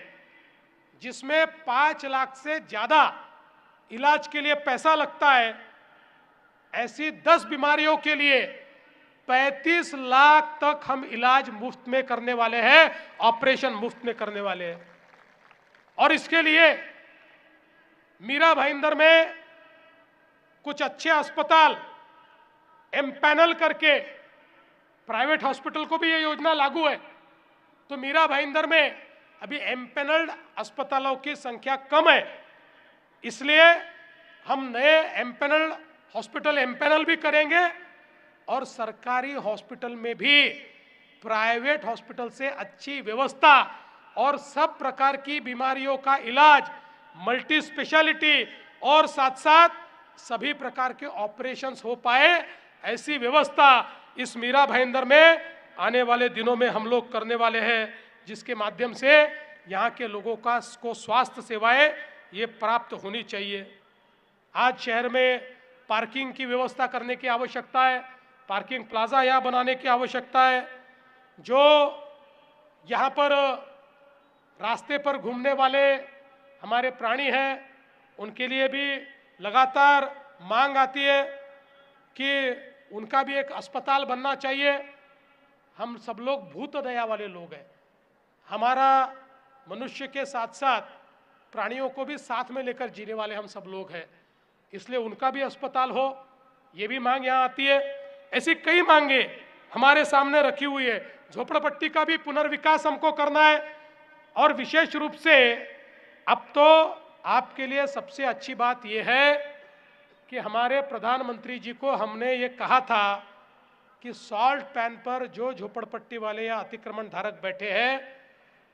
जिसमें 5 लाख से ज्यादा इलाज के लिए पैसा लगता है। ऐसी 10 बीमारियों के लिए 35 लाख तक हम इलाज मुफ्त में करने वाले हैं, ऑपरेशन मुफ्त में करने वाले हैं। और इसके लिए मीरा भाईंदर में कुछ अच्छे अस्पताल एम्पैनल करके, प्राइवेट हॉस्पिटल को भी ये योजना लागू है, तो मीरा भाईंदर में अभी एम्पैनल्ड अस्पतालों की संख्या कम है, इसलिए हम नए एम्पैनल्ड हॉस्पिटल एम्पैनल भी करेंगे। और सरकारी हॉस्पिटल में भी प्राइवेट हॉस्पिटल से अच्छी व्यवस्था और सब प्रकार की बीमारियों का इलाज, मल्टी स्पेशलिटी और साथ साथ सभी प्रकार के ऑपरेशंस हो पाए, ऐसी व्यवस्था इस मीरा भाईंदर में आने वाले दिनों में हम लोग करने वाले हैं, जिसके माध्यम से यहाँ के लोगों को स्वास्थ्य सेवाएं ये प्राप्त होनी चाहिए। आज शहर में पार्किंग की व्यवस्था करने की आवश्यकता है, पार्किंग प्लाजा यहाँ बनाने की आवश्यकता है। जो यहाँ पर रास्ते पर घूमने वाले हमारे प्राणी हैं, उनके लिए भी लगातार मांग आती है कि उनका भी एक अस्पताल बनना चाहिए। हम सब लोग भूत दया वाले लोग हैं, हमारा मनुष्य के साथ साथ प्राणियों को भी साथ में लेकर जीने वाले हम सब लोग हैं, इसलिए उनका भी अस्पताल हो, ये भी मांग यहाँ आती है। ऐसी कई मांगे हमारे सामने रखी हुई है। झोपड़पट्टी का भी पुनर्विकास हमको करना है। और विशेष रूप से अब तो आपके लिए सबसे अच्छी बात यह है कि हमारे प्रधानमंत्री जी को हमने ये कहा था कि सॉल्ट पैन पर जो झोपड़पट्टी वाले या अतिक्रमण धारक बैठे हैं,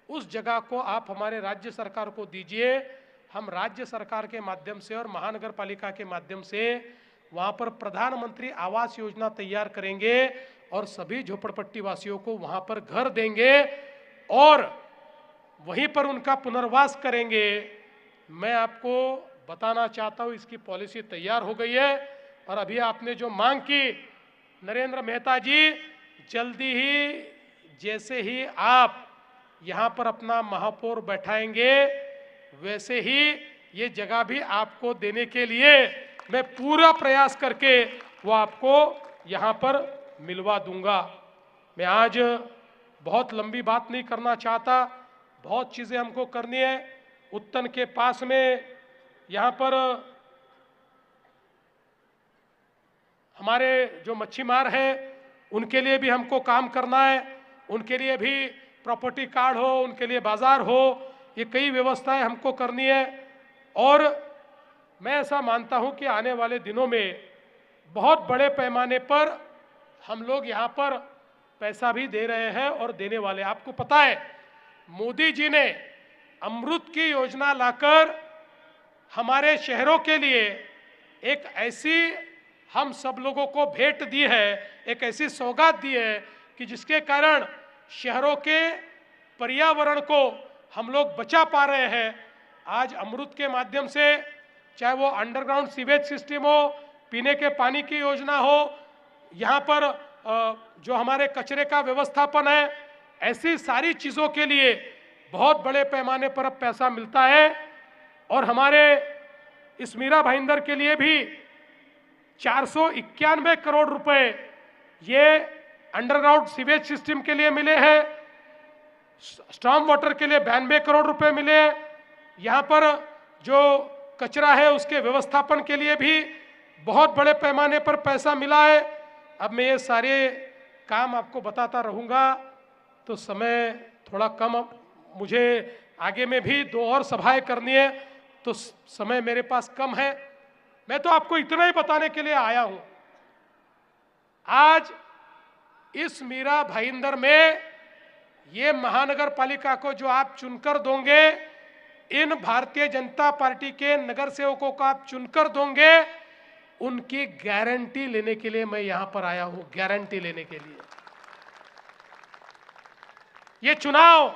उस जगह को आप हमारे राज्य सरकार को दीजिए। हम राज्य सरकार के माध्यम से और महानगर पालिका के माध्यम से वहाँ पर प्रधानमंत्री आवास योजना तैयार करेंगे और सभी झोपड़पट्टी वासियों को वहाँ पर घर देंगे और वहीं पर उनका पुनर्वास करेंगे। मैं आपको बताना चाहता हूँ, इसकी पॉलिसी तैयार हो गई है। और अभी आपने जो मांग की नरेंद्र मेहता जी, जल्दी ही जैसे ही आप यहाँ पर अपना महापौर बैठाएंगे, वैसे ही ये जगह भी आपको देने के लिए मैं पूरा प्रयास करके वो आपको यहाँ पर मिलवा दूंगा। मैं आज बहुत लंबी बात नहीं करना चाहता, बहुत चीज़ें हमको करनी है। उत्तन के पास में यहाँ पर हमारे जो मच्छीमार हैं, उनके लिए भी हमको काम करना है। उनके लिए भी प्रॉपर्टी कार्ड हो, उनके लिए बाजार हो, ये कई व्यवस्थाएं हमको करनी है। और मैं ऐसा मानता हूं कि आने वाले दिनों में बहुत बड़े पैमाने पर हम लोग यहाँ पर पैसा भी दे रहे हैं और देने वाले। आपको पता है, मोदी जी ने अमृत की योजना लाकर हमारे शहरों के लिए एक ऐसी हम सब लोगों को भेंट दी है, एक ऐसी सौगात दी है कि जिसके कारण शहरों के पर्यावरण को हम लोग बचा पा रहे हैं। आज अमृत के माध्यम से, चाहे वो अंडरग्राउंड सीवेज सिस्टम हो, पीने के पानी की योजना हो, यहाँ पर जो हमारे कचरे का व्यवस्थापन है, ऐसी सारी चीज़ों के लिए बहुत बड़े पैमाने पर अब पैसा मिलता है। और हमारे इस मीरा भाईंदर के लिए भी 491 करोड़ रुपए ये अंडरग्राउंड सीवेज सिस्टम के लिए मिले हैं। स्टॉर्म वाटर के लिए 92 करोड़ रुपए मिले। यहाँ पर जो कचरा है उसके व्यवस्थापन के लिए भी बहुत बड़े पैमाने पर पैसा मिला है। अब मैं ये सारे काम आपको बताता रहूँगा तो समय थोड़ा कम मुझे आगे में भी 2 और सभाएं करनी है, तो समय मेरे पास कम है। मैं तो आपको इतना ही बताने के लिए आया हूं, आज इस मीरा भाईंदर में ये महानगर पालिका को जो आप चुनकर दोगे, इन भारतीय जनता पार्टी के नगर सेवकों को आप चुनकर दोगे, उनकी गारंटी लेने के लिए मैं यहां पर आया हूं, गारंटी लेने के लिए। ये चुनाव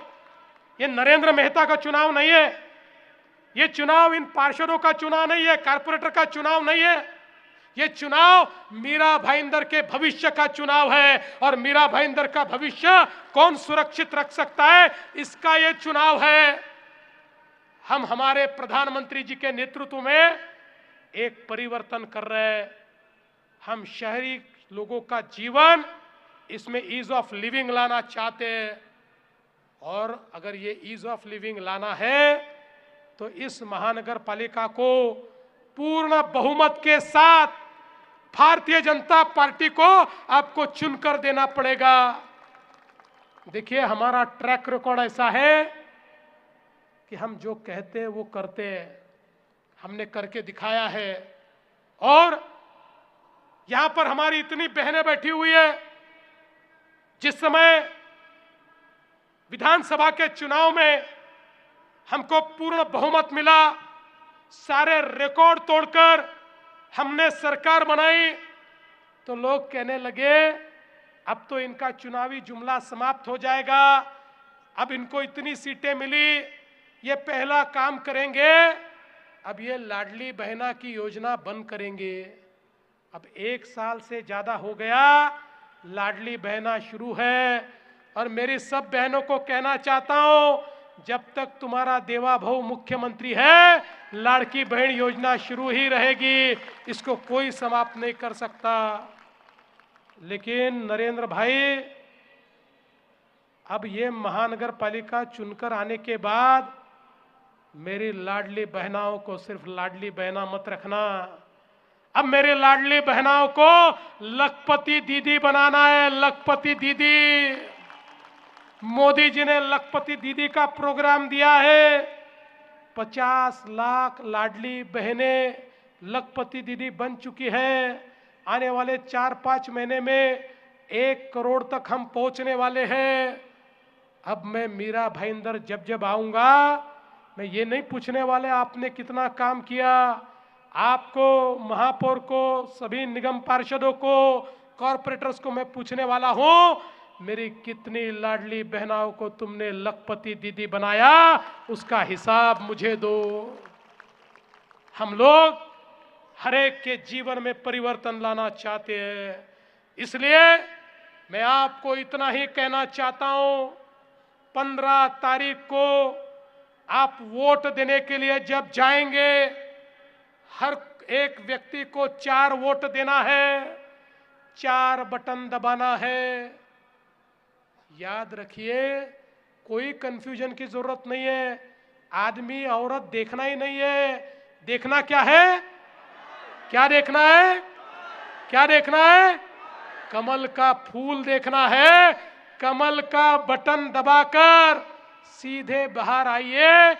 ये नरेंद्र मेहता का चुनाव नहीं है, ये चुनाव इन पार्षदों का चुनाव नहीं है, कारपोरेटर का चुनाव नहीं है, ये चुनाव मीरा भाईंदर के भविष्य का चुनाव है। और मीरा भाईंदर का भविष्य कौन सुरक्षित रख सकता है, इसका ये चुनाव है। हम हमारे प्रधानमंत्री जी के नेतृत्व में एक परिवर्तन कर रहे हैं। हम शहरी लोगों का जीवन, इसमें ईज ऑफ लिविंग लाना चाहते हैं। और अगर ये ईज ऑफ लिविंग लाना है तो इस महानगर पालिका को पूर्ण बहुमत के साथ भारतीय जनता पार्टी को आपको चुनकर देना पड़ेगा। देखिए, हमारा ट्रैक रिकॉर्ड ऐसा है कि हम जो कहते हैं वो करते हैं, हमने करके दिखाया है। और यहां पर हमारी इतनी बहनें बैठी हुई है, जिस समय विधानसभा के चुनाव में हमको पूर्ण बहुमत मिला, सारे रिकॉर्ड तोड़कर हमने सरकार बनाई, तो लोग कहने लगे अब तो इनका चुनावी जुमला समाप्त हो जाएगा, अब इनको इतनी सीटें मिली, ये पहला काम करेंगे, अब ये लाडली बहना की योजना बंद करेंगे। अब 1 साल से ज्यादा हो गया, लाडली बहना शुरू है। और मेरी सब बहनों को कहना चाहता हूं, जब तक तुम्हारा देवा भाऊ मुख्यमंत्री है, लाड़की बहन योजना शुरू ही रहेगी, इसको कोई समाप्त नहीं कर सकता। लेकिन नरेंद्र भाई, अब ये महानगर पालिका चुनकर आने के बाद मेरी लाडली बहनाओं को सिर्फ लाडली बहना मत रखना, अब मेरे लाडली बहनाओं को लखपति दीदी बनाना है, लखपति दीदी। मोदी जी ने लखपति दीदी का प्रोग्राम दिया है, 50 लाख लाडली बहनें लखपति दीदी बन चुकी हैं। आने वाले 4-5 महीने में 1 करोड़ तक हम पहुंचने वाले हैं। अब मैं मीरा भाईंदर जब आऊंगा, मैं ये नहीं पूछने वाले आपने कितना काम किया, आपको, महापौर को, सभी निगम पार्षदों को, कॉर्पोरेटर्स को मैं पूछने वाला हूं, मेरी कितनी लाडली बहनाओं को तुमने लखपति दीदी बनाया, उसका हिसाब मुझे दो। हम लोग हर एक के जीवन में परिवर्तन लाना चाहते हैं, इसलिए मैं आपको इतना ही कहना चाहता हूं, 15 तारीख को आप वोट देने के लिए जब जाएंगे, हर एक व्यक्ति को 4 वोट देना है, 4 बटन दबाना है। याद रखिए, कोई कंफ्यूजन की जरूरत नहीं है, आदमी औरत देखना ही नहीं है। देखना क्या है? क्या देखना है? क्या देखना है? कमल का फूल देखना है। कमल का बटन दबाकर सीधे बाहर आइए।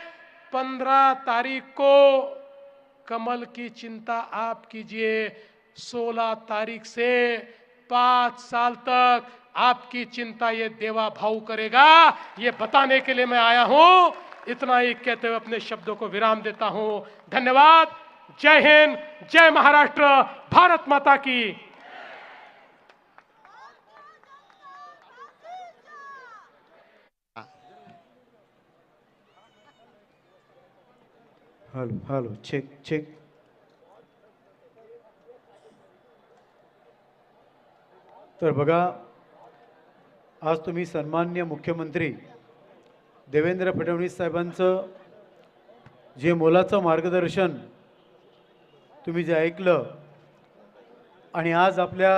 15 तारीख को कमल की चिंता आप कीजिए। 16 तारीख से 5 साल तक आपकी चिंता ये देवा भाऊ करेगा, ये बताने के लिए मैं आया हूं। इतना ही कहते हुए अपने शब्दों को विराम देता हूं। धन्यवाद। जय हिंद, जय महाराष्ट्र, भारत माता की। Hello hello, check check. तर बघा, आज तुम्ही सन्माननीय मुख्यमंत्री देवेंद्र फडणवीस साहेबांचं जे मोलाचं मार्गदर्शन तुम्ही जे ऐकलं, आणि आज आपल्या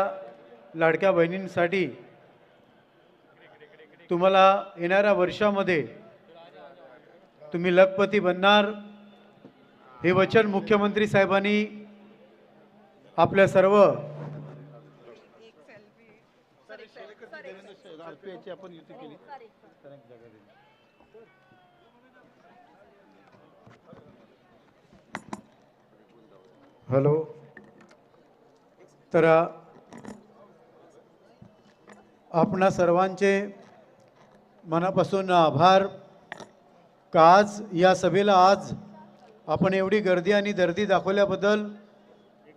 लाडक्या बहिणींसाठी तुम्हाला येणाऱ्या वर्षामध्ये तुम्ही लखपती बनणार, हे वचन मुख्यमंत्री साहेबांनी आपल्या सर्व आपण युती केली। हॅलो. तर आपणा सर्वांचे मनापासून आभार का आज या सभेला आज आपण एवढी गर्दी आणि दर्दी दाखवल्याबद्दल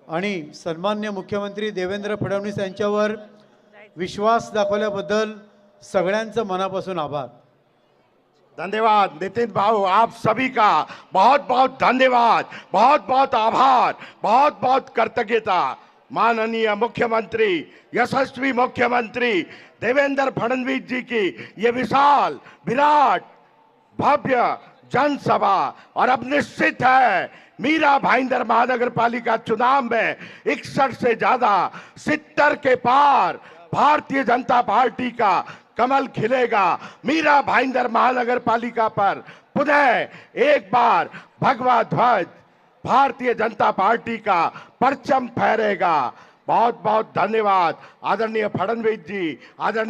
आणि सन्मान्य मुख्यमंत्री देवेंद्र फडणवीस यांच्यावर विश्वास दाखवल्याबद्दल सगळ्यांचं मनापासून आभार. धन्यवाद नितिन भाऊ, आप सभी का बहुत बहुत धन्यवाद, बहुत बहुत आभार, बहुत बहुत कृतज्ञता. माननीय मुख्यमंत्री, यशस्वी मुख्यमंत्री देवेंद्र फडणवीस जी की ये विशाल विराट भव्य जनसभा और अब निश्चित है मीरा भाईंदर महानगर पालिका चुनाव में 61 से ज्यादा 70 के पार भारतीय जनता पार्टी का कमल खिलेगा. मीरा भाईंदर महानगर पालिका पर पुनः एक बार भगवा ध्वज भारतीय जनता पार्टी का परचम फहरेगा. बहुत बहुत धन्यवाद आदरणीय फडणवीस जी, आदरणीय